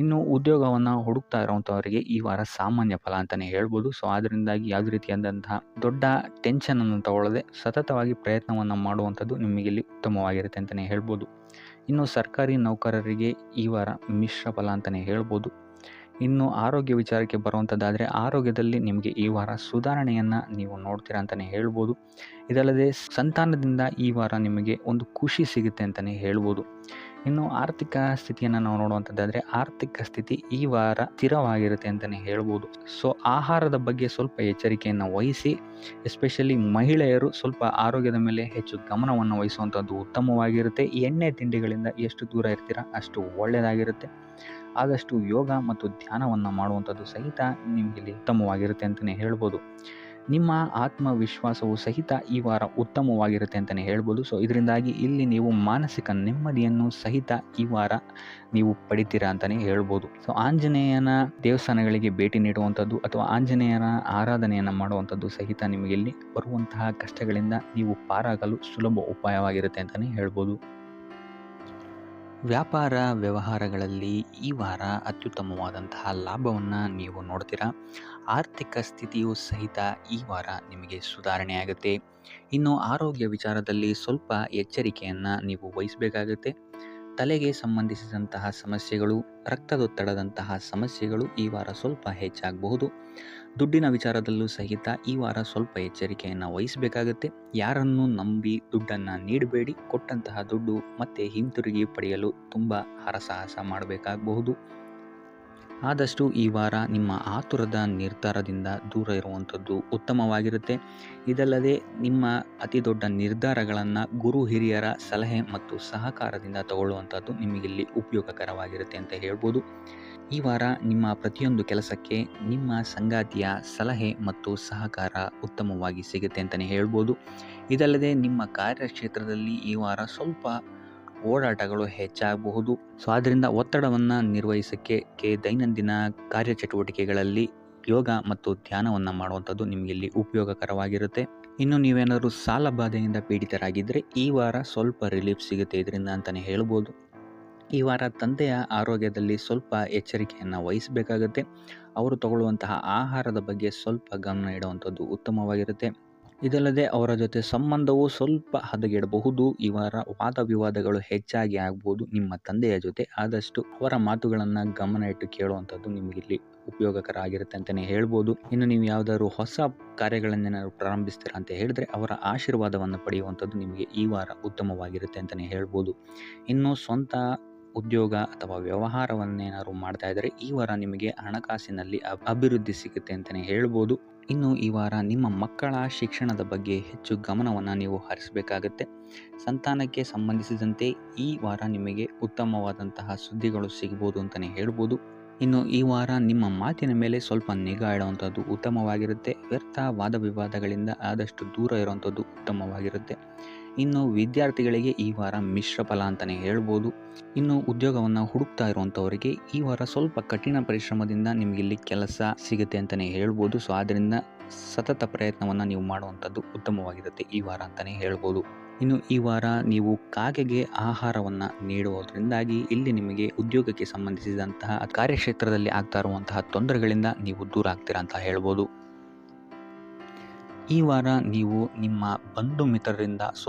ಇನ್ನು ಉದ್ಯೋಗವನ್ನು ಹುಡುಕ್ತಾ ಇರೋವಂಥವರಿಗೆ ಈ ವಾರ ಸಾಮಾನ್ಯ ಫಲ ಅಂತಲೇ ಹೇಳ್ಬೋದು. ಸೊ ಅದರಿಂದಾಗಿ ಯಾವುದೇ ರೀತಿಯಾದಂತಹ ದೊಡ್ಡ ಟೆನ್ಷನನ್ನು ತಗೊಳ್ಳದೆ ಸತತವಾಗಿ ಪ್ರಯತ್ನವನ್ನು ಮಾಡುವಂಥದ್ದು ನಿಮಗಿಲ್ಲಿ ಉತ್ತಮವಾಗಿರುತ್ತೆ ಅಂತಲೇ ಹೇಳ್ಬೋದು. ಇನ್ನು ಸರ್ಕಾರಿ ನೌಕರರಿಗೆ ಈ ವಾರ ಮಿಶ್ರ ಫಲ ಅಂತಲೇ ಹೇಳ್ಬೋದು. ಇನ್ನು ಆರೋಗ್ಯ ವಿಚಾರಕ್ಕೆ ಬರುವಂಥದ್ದಾದರೆ, ಆರೋಗ್ಯದಲ್ಲಿ ನಿಮಗೆ ಈ ವಾರ ಸುಧಾರಣೆಯನ್ನು ನೀವು ನೋಡ್ತೀರಾ ಅಂತಲೇ ಹೇಳ್ಬೋದು. ಇದಲ್ಲದೆ ಸಂತಾನದಿಂದ ಈ ವಾರ ನಿಮಗೆ ಒಂದು ಖುಷಿ ಸಿಗುತ್ತೆ ಅಂತಲೇ ಹೇಳ್ಬೋದು. ಇನ್ನು ಆರ್ಥಿಕ ಸ್ಥಿತಿಯನ್ನು ನಾವು ನೋಡುವಂಥದ್ದಾದರೆ, ಆರ್ಥಿಕ ಸ್ಥಿತಿ ಈ ವಾರ ಸ್ಥಿರವಾಗಿರುತ್ತೆ ಅಂತಲೇ ಹೇಳ್ಬೋದು. ಸೊ ಆಹಾರದ ಬಗ್ಗೆ ಸ್ವಲ್ಪ ಎಚ್ಚರಿಕೆಯನ್ನು ವಹಿಸಿ, ಎಸ್ಪೆಷಲಿ ಮಹಿಳೆಯರು ಸ್ವಲ್ಪ ಆರೋಗ್ಯದ ಮೇಲೆ ಹೆಚ್ಚು ಗಮನವನ್ನು ವಹಿಸುವಂಥದ್ದು ಉತ್ತಮವಾಗಿರುತ್ತೆ. ಎಣ್ಣೆ ತಿಂಡಿಗಳಿಂದ ಎಷ್ಟು ದೂರ ಇರ್ತೀರಾ ಅಷ್ಟು ಒಳ್ಳೆಯದಾಗಿರುತ್ತೆ. ಆದಷ್ಟು ಯೋಗ ಮತ್ತು ಧ್ಯಾನವನ್ನು ಮಾಡುವಂಥದ್ದು ಸಹಿತ ನಿಮಗಿಲ್ಲಿ ಉತ್ತಮವಾಗಿರುತ್ತೆ ಅಂತಲೇ ಹೇಳ್ಬೋದು. ನಿಮ್ಮ ಆತ್ಮವಿಶ್ವಾಸವು ಸಹಿತ ಈ ವಾರ ಉತ್ತಮವಾಗಿರುತ್ತೆ ಅಂತಲೇ ಹೇಳ್ಬೋದು. ಸೊ ಇದರಿಂದಾಗಿ ಇಲ್ಲಿ ನೀವು ಮಾನಸಿಕ ನೆಮ್ಮದಿಯನ್ನು ಸಹಿತ ಈ ವಾರ ನೀವು ಪಡಿತೀರಾ ಅಂತಲೇ ಹೇಳ್ಬೋದು. ಸೊ ಆಂಜನೇಯನ ದೇವಸ್ಥಾನಗಳಿಗೆ ಭೇಟಿ ನೀಡುವಂಥದ್ದು ಅಥವಾ ಆಂಜನೇಯನ ಆರಾಧನೆಯನ್ನು ಮಾಡುವಂಥದ್ದು ಸಹಿತ ನಿಮಗಿಲ್ಲಿ ಬರುವಂತಹ ಕಷ್ಟಗಳಿಂದ ನೀವು ಪಾರಾಗಲು ಸುಲಭ ಉಪಾಯವಾಗಿರುತ್ತೆ ಅಂತಲೇ ಹೇಳ್ಬೋದು. ವ್ಯಾಪಾರ ವ್ಯವಹಾರಗಳಲ್ಲಿ ಈ ವಾರ ಅತ್ಯುತ್ತಮವಾದಂತಹ ಲಾಭವನ್ನು ನೀವು ನೋಡ್ತೀರಾ. ಆರ್ಥಿಕ ಸ್ಥಿತಿಯು ಸಹಿತ ಈ ವಾರ ನಿಮಗೆ ಸುಧಾರಣೆಯಾಗುತ್ತೆ. ಇನ್ನು ಆರೋಗ್ಯ ವಿಚಾರದಲ್ಲಿ ಸ್ವಲ್ಪ ಎಚ್ಚರಿಕೆಯನ್ನು ನೀವು ವಹಿಸಬೇಕಾಗುತ್ತೆ. ತಲೆಗೆ ಸಂಬಂಧಿಸಿದಂತಹ ಸಮಸ್ಯೆಗಳು, ರಕ್ತದೊತ್ತಡದಂತಹ ಸಮಸ್ಯೆಗಳು ಈ ವಾರ ಸ್ವಲ್ಪ ಹೆಚ್ಚಾಗಬಹುದು. ದುಡ್ಡಿನ ವಿಚಾರದಲ್ಲೂ ಸಹಿತ ಈ ವಾರ ಸ್ವಲ್ಪ ಎಚ್ಚರಿಕೆಯನ್ನು ವಹಿಸಬೇಕಾಗುತ್ತೆ. ಯಾರನ್ನು ನಂಬಿ ದುಡ್ಡನ್ನು ನೀಡಬೇಡಿ. ಕೊಟ್ಟಂತಹ ದುಡ್ಡು ಮತ್ತೆ ಹಿಂತಿರುಗಿ ಪಡೆಯಲು ತುಂಬ ಹರಸಾಹಸ ಮಾಡಬೇಕಾಗಬಹುದು. ಆದಷ್ಟು ಈ ವಾರ ನಿಮ್ಮ ಆತುರದ ನಿರ್ಧಾರದಿಂದ ದೂರ ಇರುವಂಥದ್ದು ಉತ್ತಮವಾಗಿರುತ್ತೆ. ಇದಲ್ಲದೆ ನಿಮ್ಮ ಅತಿ ದೊಡ್ಡ ನಿರ್ಧಾರಗಳನ್ನು ಗುರು ಹಿರಿಯರ ಸಲಹೆ ಮತ್ತು ಸಹಕಾರದಿಂದ ತಗೊಳ್ಳುವಂಥದ್ದು ನಿಮಗಿಲ್ಲಿ ಉಪಯೋಗಕರವಾಗಿರುತ್ತೆ ಅಂತ ಹೇಳ್ಬೋದು. ಈ ವಾರ ನಿಮ್ಮ ಪ್ರತಿಯೊಂದು ಕೆಲಸಕ್ಕೆ ನಿಮ್ಮ ಸಂಗಾತಿಯ ಸಲಹೆ ಮತ್ತು ಸಹಕಾರ ಉತ್ತಮವಾಗಿ ಸಿಗುತ್ತೆ ಅಂತಲೇ ಹೇಳ್ಬೋದು. ಇದಲ್ಲದೆ ನಿಮ್ಮ ಕಾರ್ಯಕ್ಷೇತ್ರದಲ್ಲಿ ಈ ವಾರ ಓಡಾಟಗಳು ಹೆಚ್ಚಾಗಬಹುದು. ಸೊ ಆದ್ದರಿಂದ ಒತ್ತಡವನ್ನು ನಿರ್ವಹಿಸೋಕ್ಕೆ ದೈನಂದಿನ ಕಾರ್ಯಚಟುವಟಿಕೆಗಳಲ್ಲಿ ಯೋಗ ಮತ್ತು ಧ್ಯಾನವನ್ನು ಮಾಡುವಂಥದ್ದು ನಿಮಗೆ ಇಲ್ಲಿ ಉಪಯೋಗಕರವಾಗಿರುತ್ತೆ. ಇನ್ನು ನೀವೇನಾದರೂ ಸಾಲ ಬಾಧೆಯಿಂದ ಪೀಡಿತರಾಗಿದ್ದರೆ ಈ ವಾರ ರಿಲೀಫ್ ಸಿಗುತ್ತೆ ಇದರಿಂದ ಅಂತಲೇ ಹೇಳ್ಬೋದು. ಈ ವಾರ ತಂದೆಯ ಆರೋಗ್ಯದಲ್ಲಿ ಎಚ್ಚರಿಕೆಯನ್ನು ವಹಿಸಬೇಕಾಗುತ್ತೆ. ಅವರು ತಗೊಳ್ಳುವಂತಹ ಆಹಾರದ ಬಗ್ಗೆ ಗಮನ ಇಡುವಂಥದ್ದು ಉತ್ತಮವಾಗಿರುತ್ತೆ. ಇದಲ್ಲದೆ ಅವರ ಜೊತೆ ಸಂಬಂಧವು ಹದಗೆಡಬಹುದು. ಈ ವಾರ ವಾದ ವಿವಾದಗಳು ಹೆಚ್ಚಾಗಿ ಆಗ್ಬೋದು ನಿಮ್ಮ ತಂದೆಯ ಜೊತೆ. ಆದಷ್ಟು ಅವರ ಮಾತುಗಳನ್ನು ಗಮನ ಇಟ್ಟು ಕೇಳುವಂಥದ್ದು ನಿಮಗಿಲ್ಲಿ ಉಪಯೋಗಕರ ಆಗಿರುತ್ತೆ ಅಂತಲೇ ಹೇಳ್ಬೋದು. ಇನ್ನು ನೀವು ಯಾವುದಾದ್ರು ಹೊಸ ಕಾರ್ಯಗಳನ್ನೇನಾದ್ರು ಪ್ರಾರಂಭಿಸ್ತೀರಾ ಅಂತ ಹೇಳಿದ್ರೆ ಅವರ ಆಶೀರ್ವಾದವನ್ನು ಪಡೆಯುವಂಥದ್ದು ನಿಮಗೆ ಈ ವಾರ ಉತ್ತಮವಾಗಿರುತ್ತೆ ಅಂತಲೇ ಹೇಳ್ಬೋದು. ಇನ್ನು ಸ್ವಂತ ಉದ್ಯೋಗ ಅಥವಾ ವ್ಯವಹಾರವನ್ನೇನಾದ್ರು ಮಾಡ್ತಾ ಇದ್ದರೆ ಈ ವಾರ ನಿಮಗೆ ಹಣಕಾಸಿನಲ್ಲಿ ಅಭಿವೃದ್ಧಿ ಸಿಗುತ್ತೆ ಅಂತಲೇ ಹೇಳ್ಬೋದು. ಇನ್ನು ಈ ವಾರ ನಿಮ್ಮ ಮಕ್ಕಳ ಶಿಕ್ಷಣದ ಬಗ್ಗೆ ಹೆಚ್ಚು ಗಮನವನ್ನು ನೀವು ಹರಿಸಬೇಕಾಗತ್ತೆ. ಸಂತಾನಕ್ಕೆ ಸಂಬಂಧಿಸಿದಂತೆ ಈ ವಾರ ನಿಮಗೆ ಉತ್ತಮವಾದಂತಹ ಸುದ್ದಿಗಳು ಸಿಗ್ಬೋದು ಅಂತಲೇ ಹೇಳ್ಬೋದು. ಇನ್ನು ಈ ವಾರ ನಿಮ್ಮ ಮಾತಿನ ಮೇಲೆ ನಿಗಾ ಇಡುವಂಥದ್ದು ಉತ್ತಮವಾಗಿರುತ್ತೆ. ವ್ಯರ್ಥ ವಾದ ವಿವಾದಗಳಿಂದ ಆದಷ್ಟು ದೂರ ಇರುವಂಥದ್ದು ಉತ್ತಮವಾಗಿರುತ್ತೆ. ಇನ್ನು ವಿದ್ಯಾರ್ಥಿಗಳಿಗೆ ಈ ವಾರ ಮಿಶ್ರ ಫಲ ಅಂತಲೇ ಹೇಳ್ಬೋದು. ಇನ್ನು ಉದ್ಯೋಗವನ್ನು ಹುಡುಕ್ತಾ ಇರುವಂಥವರಿಗೆ ಈ ವಾರ ಕಠಿಣ ಪರಿಶ್ರಮದಿಂದ ನಿಮಗಿಲ್ಲಿ ಕೆಲಸ ಸಿಗುತ್ತೆ ಅಂತಲೇ ಹೇಳ್ಬೋದು. ಸೊ ಆದ್ದರಿಂದ ಸತತ ಪ್ರಯತ್ನವನ್ನು ನೀವು ಮಾಡುವಂಥದ್ದು ಉತ್ತಮವಾಗಿರುತ್ತೆ ಈ ವಾರ ಅಂತಲೇ ಹೇಳ್ಬೋದು. ಇನ್ನು ಈ ವಾರ ನೀವು ಕಾಗೆಗೆ ಆಹಾರವನ್ನು ನೀಡುವುದರಿಂದಾಗಿ ಇಲ್ಲಿ ನಿಮಗೆ ಉದ್ಯೋಗಕ್ಕೆ ಸಂಬಂಧಿಸಿದಂತಹ ಕಾರ್ಯಕ್ಷೇತ್ರದಲ್ಲಿ ಆಗ್ತಾ ಇರುವಂತಹ ತೊಂದರೆಗಳಿಂದ ನೀವು ದೂರ ಆಗ್ತೀರಾ ಅಂತ ಹೇಳ್ಬೋದು. ಈ ವಾರ ನೀವು ನಿಮ್ಮ ಬಂಧು ಮಿತ್ರರಿಂದ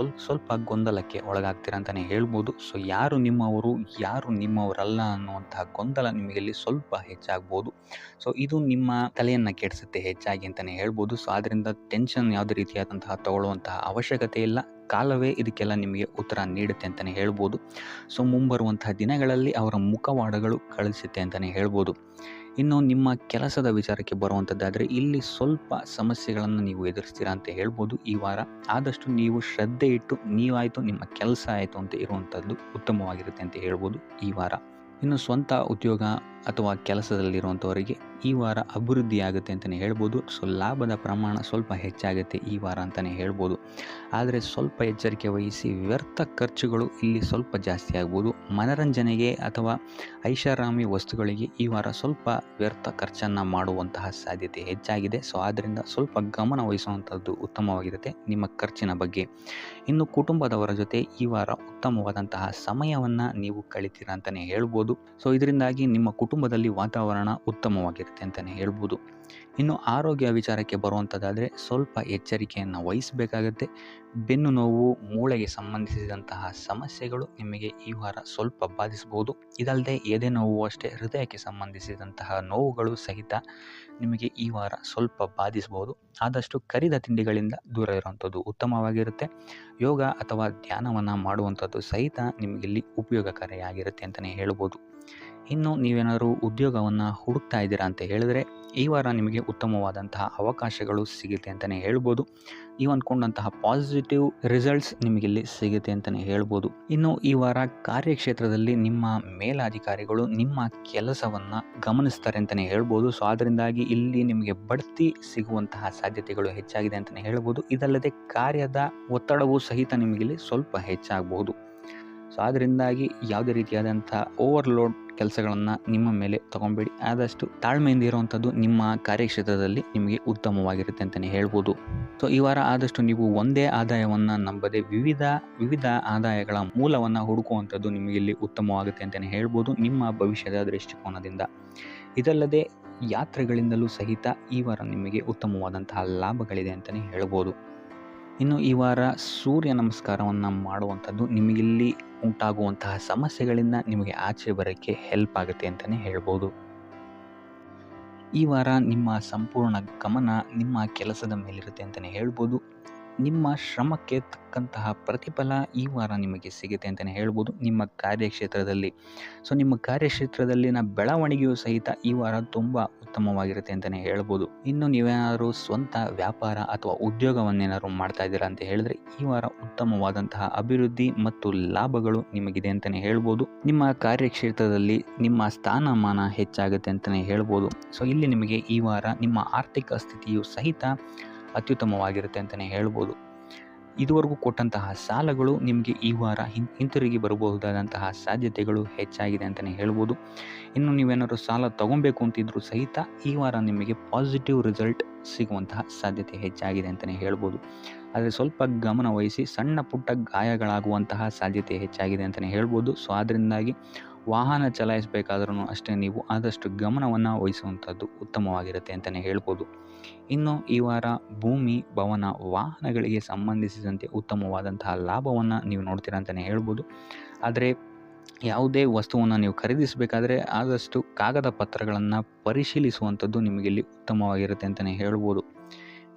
ಸ್ವಲ್ಪ ಗೊಂದಲಕ್ಕೆ ಒಳಗಾಗ್ತೀರಾ ಅಂತಲೇ ಹೇಳ್ಬೋದು. ಸೊ ಯಾರು ನಿಮ್ಮವರು ಯಾರು ನಿಮ್ಮವರಲ್ಲ ಅನ್ನುವಂತಹ ಗೊಂದಲ ನಿಮಗಲ್ಲಿ ಹೆಚ್ಚಾಗ್ಬೋದು. ಸೊ ಇದು ನಿಮ್ಮ ತಲೆಯನ್ನು ಕೆಡಿಸುತ್ತೆ ಹೆಚ್ಚಾಗಿ ಅಂತಲೇ ಹೇಳ್ಬೋದು. ಸೊ ಆದ್ದರಿಂದ ಟೆನ್ಷನ್ ಯಾವುದೇ ರೀತಿಯಾದಂತಹ ತಗೊಳ್ಳುವಂತಹ ಅವಶ್ಯಕತೆ ಇಲ್ಲ. ಕಾಲವೇ ಇದಕ್ಕೆಲ್ಲ ನಿಮಗೆ ಉತ್ತರ ನೀಡುತ್ತೆ ಅಂತಲೇ ಹೇಳ್ಬೋದು. ಸೊ ಮುಂಬರುವಂತಹ ದಿನಗಳಲ್ಲಿ ಅವರ ಮುಖವಾಡಗಳು ಕಳಿಸುತ್ತೆ ಅಂತಲೇ ಹೇಳ್ಬೋದು. ಇನ್ನು ನಿಮ್ಮ ಕೆಲಸದ ವಿಚಾರಕ್ಕೆ ಬರುವಂಥದ್ದಾದರೆ ಇಲ್ಲಿ ಸಮಸ್ಯೆಗಳನ್ನು ನೀವು ಎದುರಿಸ್ತೀರಾ ಅಂತ ಹೇಳ್ಬೋದು. ಈ ವಾರ ಆದಷ್ಟು ನೀವು ಶ್ರದ್ಧೆ ಇಟ್ಟು ನೀವಾಯಿತು ನಿಮ್ಮ ಕೆಲಸ ಆಯಿತು ಅಂತ ಇರುವಂಥದ್ದು ಉತ್ತಮವಾಗಿರುತ್ತೆ ಅಂತ ಹೇಳ್ಬೋದು ಈ ವಾರ. ಇನ್ನು ಸ್ವಂತ ಉದ್ಯೋಗ ಅಥವಾ ಕೆಲಸದಲ್ಲಿರುವಂಥವರಿಗೆ ಈ ವಾರ ಅಭಿವೃದ್ಧಿ ಆಗುತ್ತೆ ಅಂತಲೇ ಹೇಳ್ಬೋದು. ಸೊ ಲಾಭದ ಪ್ರಮಾಣ ಹೆಚ್ಚಾಗುತ್ತೆ ಈ ವಾರ ಅಂತಲೇ ಹೇಳ್ಬೋದು. ಆದರೆ ಎಚ್ಚರಿಕೆ ವಹಿಸಿ. ವ್ಯರ್ಥ ಖರ್ಚುಗಳು ಇಲ್ಲಿ ಜಾಸ್ತಿ ಆಗ್ಬೋದು. ಮನರಂಜನೆಗೆ ಅಥವಾ ಐಷಾರಾಮಿ ವಸ್ತುಗಳಿಗೆ ಈ ವಾರ ವ್ಯರ್ಥ ಖರ್ಚನ್ನು ಮಾಡುವಂತಹ ಸಾಧ್ಯತೆ ಹೆಚ್ಚಾಗಿದೆ. ಸೊ ಆದ್ದರಿಂದ ಗಮನ ವಹಿಸುವಂಥದ್ದು ಉತ್ತಮವಾಗಿರುತ್ತೆ ನಿಮ್ಮ ಖರ್ಚಿನ ಬಗ್ಗೆ. ಇನ್ನು ಕುಟುಂಬದವರ ಜೊತೆ ಈ ವಾರ ಉತ್ತಮವಾದಂತಹ ಸಮಯವನ್ನು ನೀವು ಕಳಿತೀರಾ ಅಂತಲೇ ಹೇಳ್ಬೋದು. ಸೊ ಇದರಿಂದಾಗಿ ನಿಮ್ಮ ಕುಟುಂಬದಲ್ಲಿ ವಾತಾವರಣ ಉತ್ತಮವಾಗಿರುತ್ತೆ ಅಂತಲೇ ಹೇಳ್ಬೋದು. ಇನ್ನು ಆರೋಗ್ಯ ವಿಚಾರಕ್ಕೆ ಬರುವಂಥದ್ದಾದರೆ ಎಚ್ಚರಿಕೆಯನ್ನು ವಹಿಸಬೇಕಾಗತ್ತೆ. ಬೆನ್ನು ನೋವು, ಮೂಳೆಗೆ ಸಂಬಂಧಿಸಿದಂತಹ ಸಮಸ್ಯೆಗಳು ನಿಮಗೆ ಈ ವಾರ ಬಾಧಿಸಬಹುದು. ಇದಲ್ಲದೆ ಎದೆ ನೋವು ಅಷ್ಟೇ, ಹೃದಯಕ್ಕೆ ಸಂಬಂಧಿಸಿದಂತಹ ನೋವುಗಳು ಸಹಿತ ನಿಮಗೆ ಈ ವಾರ ಬಾಧಿಸಬಹುದು. ಆದಷ್ಟು ಕರಿದ ತಿಂಡಿಗಳಿಂದ ದೂರ ಇರುವಂಥದ್ದು ಉತ್ತಮವಾಗಿರುತ್ತೆ. ಯೋಗ ಅಥವಾ ಧ್ಯಾನವನ್ನು ಮಾಡುವಂಥದ್ದು ಸಹಿತ ನಿಮಗಿಲ್ಲಿ ಉಪಯೋಗಕಾರಿಯಾಗಿರುತ್ತೆ ಅಂತಲೇ ಹೇಳ್ಬೋದು. ಇನ್ನು ನೀವೇನಾದರೂ ಉದ್ಯೋಗವನ್ನು ಹುಡುಕ್ತಾ ಇದ್ದೀರಾ ಅಂತ ಹೇಳಿದ್ರೆ ಈ ವಾರ ನಿಮಗೆ ಉತ್ತಮವಾದಂತಹ ಅವಕಾಶಗಳು ಸಿಗುತ್ತೆ ಅಂತಲೇ ಹೇಳ್ಬೋದು. ನೀವು ಅಂದ್ಕೊಂಡಂತಹ ಪಾಸಿಟಿವ್ ರಿಸಲ್ಟ್ಸ್ ನಿಮಗಿಲ್ಲಿ ಸಿಗುತ್ತೆ ಅಂತಲೇ ಹೇಳ್ಬೋದು. ಇನ್ನು ಈ ವಾರ ಕಾರ್ಯಕ್ಷೇತ್ರದಲ್ಲಿ ನಿಮ್ಮ ಮೇಲಾಧಿಕಾರಿಗಳು ನಿಮ್ಮ ಕೆಲಸವನ್ನು ಗಮನಿಸ್ತಾರೆ ಅಂತಲೇ ಹೇಳ್ಬೋದು. ಸೊ ಅದರಿಂದಾಗಿ ಇಲ್ಲಿ ನಿಮಗೆ ಬಡ್ತಿ ಸಿಗುವಂತಹ ಸಾಧ್ಯತೆಗಳು ಹೆಚ್ಚಾಗಿದೆ ಅಂತಲೇ ಹೇಳ್ಬೋದು. ಇದಲ್ಲದೆ ಕಾರ್ಯದ ಒತ್ತಡವೂ ಸಹಿತ ನಿಮಗಿಲ್ಲಿ ಹೆಚ್ಚಾಗಬಹುದು. ಸೊ ಅದರಿಂದಾಗಿ ಯಾವುದೇ ರೀತಿಯಾದಂಥ ಓವರ್ಲೋಡ್ ಕೆಲಸಗಳನ್ನು ನಿಮ್ಮ ಮೇಲೆ ತಗೊಬೇಡಿ. ಆದಷ್ಟು ತಾಳ್ಮೆಯಿಂದ ಇರುವಂಥದ್ದು ನಿಮ್ಮ ಕಾರ್ಯಕ್ಷೇತ್ರದಲ್ಲಿ ನಿಮಗೆ ಉತ್ತಮವಾಗಿರುತ್ತೆ ಅಂತಲೇ ಹೇಳ್ಬೋದು. ಸೊ ಈ ವಾರ ಆದಷ್ಟು ನೀವು ಒಂದೇ ಆದಾಯವನ್ನು ನಂಬದೆ ವಿವಿಧ ಆದಾಯಗಳ ಮೂಲವನ್ನು ಹುಡುಕುವಂಥದ್ದು ನಿಮಗೆ ಇಲ್ಲಿ ಉತ್ತಮವಾಗುತ್ತೆ ಅಂತಲೇ ಹೇಳ್ಬೋದು ನಿಮ್ಮ ಭವಿಷ್ಯದ ದೃಷ್ಟಿಕೋನದಿಂದ. ಇದಲ್ಲದೆ ಯಾತ್ರೆಗಳಿಂದಲೂ ಸಹಿತ ಈ ವಾರ ನಿಮಗೆ ಉತ್ತಮವಾದಂತಹ ಲಾಭಗಳಿದೆ ಅಂತಲೇ ಹೇಳ್ಬೋದು. ಇನ್ನು ಈ ವಾರ ಸೂರ್ಯ ನಮಸ್ಕಾರವನ್ನು ಮಾಡುವಂಥದ್ದು ನಿಮಗಿಲ್ಲಿ ಉಂಟಾಗುವಂತಹ ಸಮಸ್ಯೆಗಳಿಂದ ನಿಮಗೆ ಆಚೆ ಬರೋಕ್ಕೆ ಹೆಲ್ಪ್ ಆಗುತ್ತೆ ಅಂತಲೇ ಹೇಳ್ಬೋದು. ಈ ವಾರ ನಿಮ್ಮ ಸಂಪೂರ್ಣ ಗಮನ ನಿಮ್ಮ ಕೆಲಸದ ಮೇಲಿರುತ್ತೆ ಅಂತಲೇ ಹೇಳ್ಬೋದು. ನಿಮ್ಮ ಶ್ರಮಕ್ಕೆ ತಕ್ಕಂತಹ ಪ್ರತಿಫಲ ಈ ವಾರ ನಿಮಗೆ ಸಿಗುತ್ತೆ ಅಂತಲೇ ಹೇಳ್ಬೋದು ನಿಮ್ಮ ಕಾರ್ಯಕ್ಷೇತ್ರದಲ್ಲಿ. ಸೊ ನಿಮ್ಮ ಕಾರ್ಯಕ್ಷೇತ್ರದಲ್ಲಿನ ಬೆಳವಣಿಗೆಯೂ ಸಹಿತ ಈ ವಾರ ತುಂಬ ಉತ್ತಮವಾಗಿರುತ್ತೆ ಅಂತಲೇ ಹೇಳ್ಬೋದು. ಇನ್ನು ನೀವೇನಾದರೂ ಸ್ವಂತ ವ್ಯಾಪಾರ ಅಥವಾ ಉದ್ಯೋಗವನ್ನೇನಾದ್ರು ಮಾಡ್ತಾ ಇದ್ದೀರಾ ಅಂತ ಹೇಳಿದ್ರೆ ಈ ವಾರ ಉತ್ತಮವಾದಂತಹ ಅಭಿವೃದ್ಧಿ ಮತ್ತು ಲಾಭಗಳು ನಿಮಗಿದೆ ಅಂತಲೇ ಹೇಳ್ಬೋದು. ನಿಮ್ಮ ಕಾರ್ಯಕ್ಷೇತ್ರದಲ್ಲಿ ನಿಮ್ಮ ಸ್ಥಾನಮಾನ ಹೆಚ್ಚಾಗುತ್ತೆ ಅಂತಲೇ ಹೇಳ್ಬೋದು. ಸೊ ಇಲ್ಲಿ ನಿಮಗೆ ಈ ವಾರ ನಿಮ್ಮ ಆರ್ಥಿಕ ಸ್ಥಿತಿಯು ಸಹಿತ ಅತ್ಯುತ್ತಮವಾಗಿರುತ್ತೆ ಅಂತಲೇ ಹೇಳ್ಬೋದು. ಇದುವರೆಗೂ ಕೊಟ್ಟಂತಹ ಸಾಲಗಳು ನಿಮಗೆ ಈ ವಾರ ಹಿಂತಿರುಗಿ ಬರಬಹುದಾದಂತಹ ಸಾಧ್ಯತೆಗಳು ಹೆಚ್ಚಾಗಿದೆ ಅಂತಲೇ ಹೇಳ್ಬೋದು. ಇನ್ನು ನೀವೇನಾದ್ರು ಸಾಲ ತಗೊಬೇಕು ಅಂತಿದ್ರೂ ಸಹಿತ ಈ ವಾರ ನಿಮಗೆ ಪಾಸಿಟಿವ್ ರಿಸಲ್ಟ್ ಸಿಗುವಂತಹ ಸಾಧ್ಯತೆ ಹೆಚ್ಚಾಗಿದೆ ಅಂತಲೇ ಹೇಳ್ಬೋದು. ಆದರೆ ಸ್ವಲ್ಪ ಗಮನ ವಹಿಸಿ, ಸಣ್ಣ ಪುಟ್ಟ ಗಾಯಗಳಾಗುವಂತಹ ಸಾಧ್ಯತೆ ಹೆಚ್ಚಾಗಿದೆ ಅಂತಲೇ ಹೇಳ್ಬೋದು. ಸೊ ಅದರಿಂದಾಗಿ ವಾಹನ ಚಲಾಯಿಸಬೇಕಾದ್ರೂ ಅಷ್ಟೇ ನೀವು ಆದಷ್ಟು ಗಮನವನ್ನು ವಹಿಸುವಂಥದ್ದು ಉತ್ತಮವಾಗಿರುತ್ತೆ ಅಂತಲೇ ಹೇಳ್ಬೋದು. ಇನ್ನು ಈ ವಾರ ಭೂಮಿ, ಭವನ, ವಾಹನಗಳಿಗೆ ಸಂಬಂಧಿಸಿದಂತೆ ಉತ್ತಮವಾದಂತಹ ಲಾಭವನ್ನು ನೀವು ನೋಡ್ತೀರಾ ಅಂತಲೇ ಹೇಳ್ಬೋದು. ಆದರೆ ಯಾವುದೇ ವಸ್ತುವನ್ನು ನೀವು ಖರೀದಿಸಬೇಕಾದ್ರೆ ಆದಷ್ಟು ಕಾಗದ ಪತ್ರಗಳನ್ನು ಪರಿಶೀಲಿಸುವಂಥದ್ದು ನಿಮಗಿಲ್ಲಿ ಉತ್ತಮವಾಗಿರುತ್ತೆ ಅಂತಲೇ ಹೇಳ್ಬೋದು.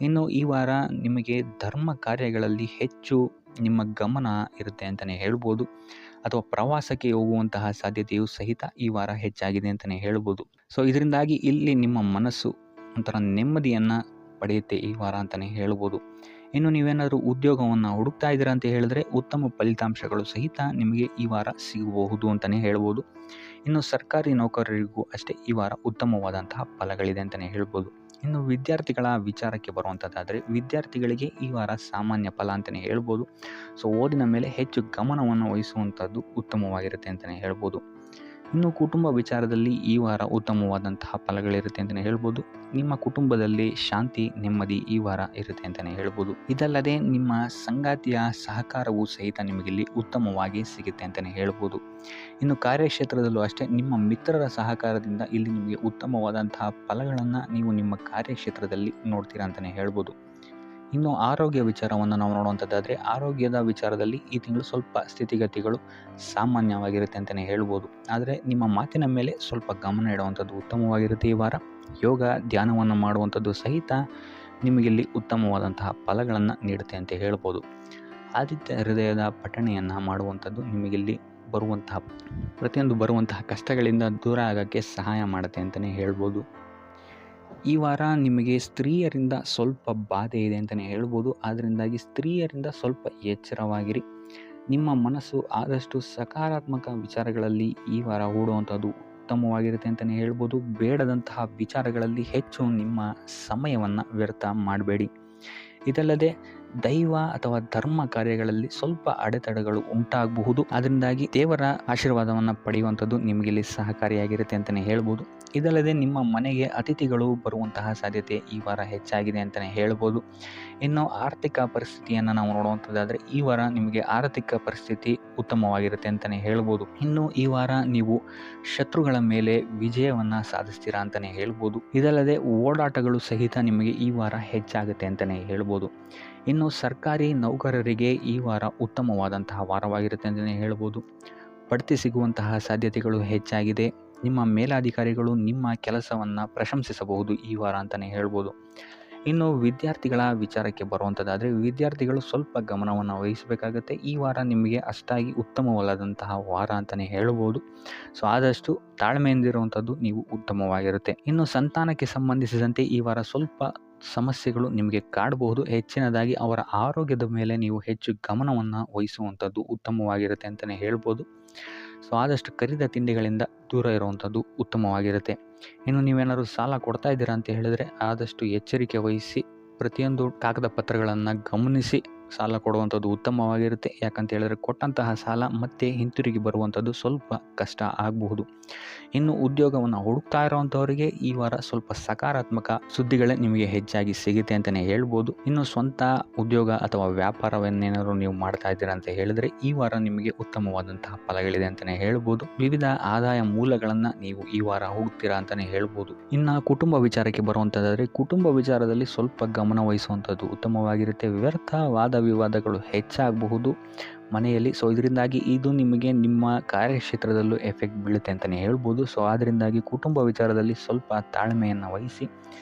ಇನ್ನು ಈ ವಾರ ನಿಮಗೆ ಧರ್ಮ ಕಾರ್ಯಗಳಲ್ಲಿ ಹೆಚ್ಚು ನಿಮ್ಮ ಗಮನ ಇರುತ್ತೆ ಅಂತಲೇ ಹೇಳ್ಬೋದು. ಅಥವಾ ಪ್ರವಾಸಕ್ಕೆ ಹೋಗುವಂತಹ ಸಾಧ್ಯತೆಯು ಸಹಿತ ಈ ವಾರ ಹೆಚ್ಚಾಗಿದೆ ಅಂತಲೇ ಹೇಳ್ಬೋದು. ಸೊ ಇದರಿಂದಾಗಿ ಇಲ್ಲಿ ನಿಮ್ಮ ಮನಸ್ಸು ಒಂಥರ ನೆಮ್ಮದಿಯನ್ನು ಪಡೆಯುತ್ತೆ ಈ ವಾರ ಅಂತಲೇ ಹೇಳ್ಬೋದು. ಇನ್ನು ನೀವೇನಾದರೂ ಉದ್ಯೋಗವನ್ನು ಹುಡುಕ್ತಾ ಇದ್ದೀರಾ ಅಂತ ಹೇಳಿದ್ರೆ ಉತ್ತಮ ಫಲಿತಾಂಶಗಳು ಸಹಿತ ನಿಮಗೆ ಈ ವಾರ ಸಿಗಬಹುದು ಅಂತಲೇ ಹೇಳ್ಬೋದು. ಇನ್ನು ಸರ್ಕಾರಿ ನೌಕರರಿಗೂ ಅಷ್ಟೇ ಈ ವಾರ ಉತ್ತಮವಾದಂತಹ ಫಲಗಳಿದೆ ಅಂತಲೇ ಹೇಳ್ಬೋದು. ಇನ್ನು ವಿದ್ಯಾರ್ಥಿಗಳ ವಿಚಾರಕ್ಕೆ ಬರುವಂಥದ್ದಾದರೆ ವಿದ್ಯಾರ್ಥಿಗಳಿಗೆ ಈ ವಾರ ಸಾಮಾನ್ಯ ಫಲ ಅಂತಲೇ ಹೇಳ್ಬೋದು. ಸೊ ಓದಿನ ಮೇಲೆ ಹೆಚ್ಚು ಗಮನವನ್ನು ವಹಿಸುವಂಥದ್ದು ಉತ್ತಮವಾಗಿರುತ್ತೆ ಅಂತಲೇ ಹೇಳ್ಬೋದು. ಇನ್ನು ಕುಟುಂಬ ವಿಚಾರದಲ್ಲಿ ಈ ವಾರ ಉತ್ತಮವಾದಂತಹ ಫಲಗಳಿರುತ್ತೆ ಅಂತಲೇ ಹೇಳ್ಬೋದು. ನಿಮ್ಮ ಕುಟುಂಬದಲ್ಲಿ ಶಾಂತಿ, ನೆಮ್ಮದಿ ಈ ವಾರ ಇರುತ್ತೆ ಅಂತಲೇ ಹೇಳ್ಬೋದು. ಇದಲ್ಲದೆ ನಿಮ್ಮ ಸಂಗಾತಿಯ ಸಹಕಾರವೂ ಸಹಿತ ನಿಮಗಿಲ್ಲಿ ಉತ್ತಮವಾಗಿ ಸಿಗುತ್ತೆ ಅಂತಲೇ ಹೇಳ್ಬೋದು. ಇನ್ನು ಕಾರ್ಯಕ್ಷೇತ್ರದಲ್ಲೂ ಅಷ್ಟೇ ನಿಮ್ಮ ಮಿತ್ರರ ಸಹಕಾರದಿಂದ ಇಲ್ಲಿ ನಿಮಗೆ ಉತ್ತಮವಾದಂತಹ ಫಲಗಳನ್ನು ನೀವು ನಿಮ್ಮ ಕಾರ್ಯಕ್ಷೇತ್ರದಲ್ಲಿ ನೋಡ್ತೀರಾ ಅಂತಲೇ ಹೇಳ್ಬೋದು. ಇನ್ನು ಆರೋಗ್ಯ ವಿಚಾರವನ್ನು ನಾವು ನೋಡುವಂಥದ್ದಾದರೆ ಆರೋಗ್ಯದ ವಿಚಾರದಲ್ಲಿ ಈ ತಿಂಗಳು ಸ್ವಲ್ಪ ಸ್ಥಿತಿಗತಿಗಳು ಸಾಮಾನ್ಯವಾಗಿರುತ್ತೆ ಅಂತಲೇ ಹೇಳ್ಬೋದು. ಆದರೆ ನಿಮ್ಮ ಮಾತಿನ ಮೇಲೆ ಸ್ವಲ್ಪ ಗಮನ ಇಡುವಂಥದ್ದು ಉತ್ತಮವಾಗಿರುತ್ತೆ ಈ ವಾರ. ಯೋಗ, ಧ್ಯಾನವನ್ನು ಮಾಡುವಂಥದ್ದು ಸಹಿತ ನಿಮಗಿಲ್ಲಿ ಉತ್ತಮವಾದಂತಹ ಫಲಗಳನ್ನು ನೀಡುತ್ತೆ ಅಂತ ಹೇಳ್ಬೋದು. ಆದಿತ್ಯ ಹೃದಯದ ಪಠಣೆಯನ್ನು ಮಾಡುವಂಥದ್ದು ನಿಮಗಿಲ್ಲಿ ಬರುವಂತಹ ಕಷ್ಟಗಳಿಂದ ದೂರ ಆಗೋಕ್ಕೆ ಸಹಾಯ ಮಾಡುತ್ತೆ ಅಂತಲೇ ಹೇಳ್ಬೋದು. ಈ ವಾರ ನಿಮಗೆ ಸ್ತ್ರೀಯರಿಂದ ಸ್ವಲ್ಪ ಬಾಧೆ ಇದೆ ಅಂತಲೇ ಹೇಳ್ಬೋದು. ಅದರಿಂದಾಗಿ ಸ್ತ್ರೀಯರಿಂದ ಸ್ವಲ್ಪ ಎಚ್ಚರವಾಗಿರಿ. ನಿಮ್ಮ ಮನಸ್ಸು ಆದಷ್ಟು ಸಕಾರಾತ್ಮಕ ವಿಚಾರಗಳಲ್ಲಿ ಈ ವಾರ ಹೂಡುವಂಥದ್ದು ಉತ್ತಮವಾಗಿರುತ್ತೆ ಅಂತಲೇ ಹೇಳ್ಬೋದು. ಬೇಡದಂತಹ ವಿಚಾರಗಳಲ್ಲಿ ಹೆಚ್ಚು ನಿಮ್ಮ ಸಮಯವನ್ನು ವ್ಯರ್ಥ ಮಾಡಬೇಡಿ. ಇದಲ್ಲದೆ ದೈವ ಅಥವಾ ಧರ್ಮ ಕಾರ್ಯಗಳಲ್ಲಿ ಸ್ವಲ್ಪ ಅಡೆತಡೆಗಳು ಉಂಟಾಗಬಹುದು. ಅದರಿಂದಾಗಿ ದೇವರ ಆಶೀರ್ವಾದವನ್ನು ಪಡೆಯುವಂಥದ್ದು ನಿಮಗಿಲ್ಲಿ ಸಹಕಾರಿಯಾಗಿರುತ್ತೆ ಅಂತಲೇ ಹೇಳ್ಬೋದು. ಇದಲ್ಲದೆ ನಿಮ್ಮ ಮನೆಗೆ ಅತಿಥಿಗಳು ಬರುವಂತಹ ಸಾಧ್ಯತೆ ಈ ವಾರ ಹೆಚ್ಚಾಗಿದೆ ಅಂತಲೇ ಹೇಳ್ಬೋದು. ಇನ್ನು ಆರ್ಥಿಕ ಪರಿಸ್ಥಿತಿಯನ್ನು ನಾವು ನೋಡುವಂಥದ್ದಾದರೆ ಈ ವಾರ ನಿಮಗೆ ಆರ್ಥಿಕ ಪರಿಸ್ಥಿತಿ ಉತ್ತಮವಾಗಿರುತ್ತೆ ಅಂತಲೇ ಹೇಳ್ಬೋದು. ಇನ್ನು ಈ ವಾರ ನೀವು ಶತ್ರುಗಳ ಮೇಲೆ ವಿಜಯವನ್ನು ಸಾಧಿಸ್ತೀರಾ ಅಂತಲೇ ಹೇಳ್ಬೋದು. ಇದಲ್ಲದೆ ಓಡಾಟಗಳು ಸಹಿತ ನಿಮಗೆ ಈ ವಾರ ಹೆಚ್ಚಾಗುತ್ತೆ ಅಂತಲೇ ಹೇಳ್ಬೋದು. ಇನ್ನು ಸರ್ಕಾರಿ ನೌಕರರಿಗೆ ಈ ವಾರ ಉತ್ತಮವಾದಂತಹ ವಾರವಾಗಿರುತ್ತೆ ಅಂತಲೇ ಹೇಳ್ಬೋದು. ಬಡ್ತಿ ಸಿಗುವಂತಹ ಸಾಧ್ಯತೆಗಳು ಹೆಚ್ಚಾಗಿದೆ. ನಿಮ್ಮ ಮೇಲಾಧಿಕಾರಿಗಳು ನಿಮ್ಮ ಕೆಲಸವನ್ನು ಪ್ರಶಂಸಿಸಬಹುದು ಈ ವಾರ ಅಂತಲೇ ಹೇಳ್ಬೋದು. ಇನ್ನು ವಿದ್ಯಾರ್ಥಿಗಳ ವಿಚಾರಕ್ಕೆ ಬರುವಂಥದ್ದಾದರೆ ವಿದ್ಯಾರ್ಥಿಗಳು ಸ್ವಲ್ಪ ಗಮನವನ್ನು ವಹಿಸಬೇಕಾಗತ್ತೆ. ಈ ವಾರ ನಿಮಗೆ ಅಷ್ಟಾಗಿ ಉತ್ತಮವಲ್ಲದಂತಹ ವಾರ ಅಂತಲೇ ಹೇಳ್ಬೋದು. ಸೊ ಆದಷ್ಟು ತಾಳ್ಮೆಯಿಂದಿರುವಂಥದ್ದು ನೀವು ಉತ್ತಮವಾಗಿರುತ್ತೆ. ಇನ್ನು ಸಂತಾನಕ್ಕೆ ಸಂಬಂಧಿಸಿದಂತೆ ಈ ವಾರ ಸ್ವಲ್ಪ ಸಮಸ್ಯೆಗಳು ನಿಮಗೆ ಕಾಡಬಹುದು. ಹೆಚ್ಚಿನದಾಗಿ ಅವರ ಆರೋಗ್ಯದ ಮೇಲೆ ನೀವು ಹೆಚ್ಚು ಗಮನವನ್ನು ವಹಿಸುವಂಥದ್ದು ಉತ್ತಮವಾಗಿರುತ್ತೆ ಅಂತಲೇ ಹೇಳ್ಬೋದು. ಸೊ ಆದಷ್ಟು ಕರಿದ ತಿಂಡಿಗಳಿಂದ ದೂರ ಇರುವಂಥದ್ದು ಉತ್ತಮವಾಗಿರುತ್ತೆ. ಇನ್ನು ನೀವೇನಾದ್ರು ಸಾಲ ಕೊಡ್ತಾ ಇದ್ದೀರಾ ಅಂತ ಹೇಳಿದ್ರೆ ಆದಷ್ಟು ಎಚ್ಚರಿಕೆ ವಹಿಸಿ ಪ್ರತಿಯೊಂದು ಕಾಗದ ಪತ್ರಗಳನ್ನು ಗಮನಿಸಿ ಸಾಲ ಕೊಡುವಂಥದ್ದು ಉತ್ತಮವಾಗಿರುತ್ತೆ. ಯಾಕಂತ ಹೇಳಿದ್ರೆ ಕೊಟ್ಟಂತಹ ಸಾಲ ಮತ್ತೆ ಹಿಂತಿರುಗಿ ಬರುವಂಥದ್ದು ಸ್ವಲ್ಪ ಕಷ್ಟ ಆಗಬಹುದು. ಇನ್ನು ಉದ್ಯೋಗವನ್ನು ಹುಡುಕ್ತಾ ಇರೋವಂಥವರಿಗೆ ಈ ವಾರ ಸ್ವಲ್ಪ ಸಕಾರಾತ್ಮಕ ಸುದ್ದಿಗಳೇ ನಿಮಗೆ ಹೆಚ್ಚಾಗಿ ಸಿಗುತ್ತೆ ಅಂತಲೇ ಹೇಳ್ಬೋದು. ಇನ್ನು ಸ್ವಂತ ಉದ್ಯೋಗ ಅಥವಾ ವ್ಯಾಪಾರವನ್ನೇನಾದ್ರು ನೀವು ಮಾಡ್ತಾ ಇದ್ದೀರಾ ಅಂತ ಹೇಳಿದ್ರೆ ಈ ವಾರ ನಿಮಗೆ ಉತ್ತಮವಾದಂತಹ ಫಲಗಳಿದೆ ಅಂತಲೇ ಹೇಳ್ಬೋದು. ವಿವಿಧ ಆದಾಯ ಮೂಲಗಳನ್ನು ನೀವು ಈ ವಾರ ಹುಡುಕ್ತೀರಾ ಅಂತಲೇ ಹೇಳ್ಬೋದು. ಇನ್ನು ಕುಟುಂಬ ವಿಚಾರಕ್ಕೆ ಬರುವಂಥದ್ದಾದರೆ ಕುಟುಂಬ ವಿಚಾರದಲ್ಲಿ ಸ್ವಲ್ಪ ಗಮನ ವಹಿಸುವಂಥದ್ದು ಉತ್ತಮವಾಗಿರುತ್ತೆ. ವ್ಯರ್ಥ ವಾದ ವಿವಾದಗಳು ಹೆಚ್ಚಾಗಬಹುದು ಮನೆಯಲ್ಲಿ. ಸೊ ಇದರಿಂದಾಗಿ ಇದು ನಿಮಗೆ ನಿಮ್ಮ ಕಾರ್ಯಕ್ಷೇತ್ರದಲ್ಲೂ ಎಫೆಕ್ಟ್ ಬೀಳುತ್ತೆ ಅಂತಲೇ ಹೇಳ್ಬೋದು. ಸೊ ಅದರಿಂದಾಗಿ ಕುಟುಂಬ ವಿಚಾರದಲ್ಲಿ ಸ್ವಲ್ಪ ತಾಳ್ಮೆಯನ್ನು ವಹಿಸಿ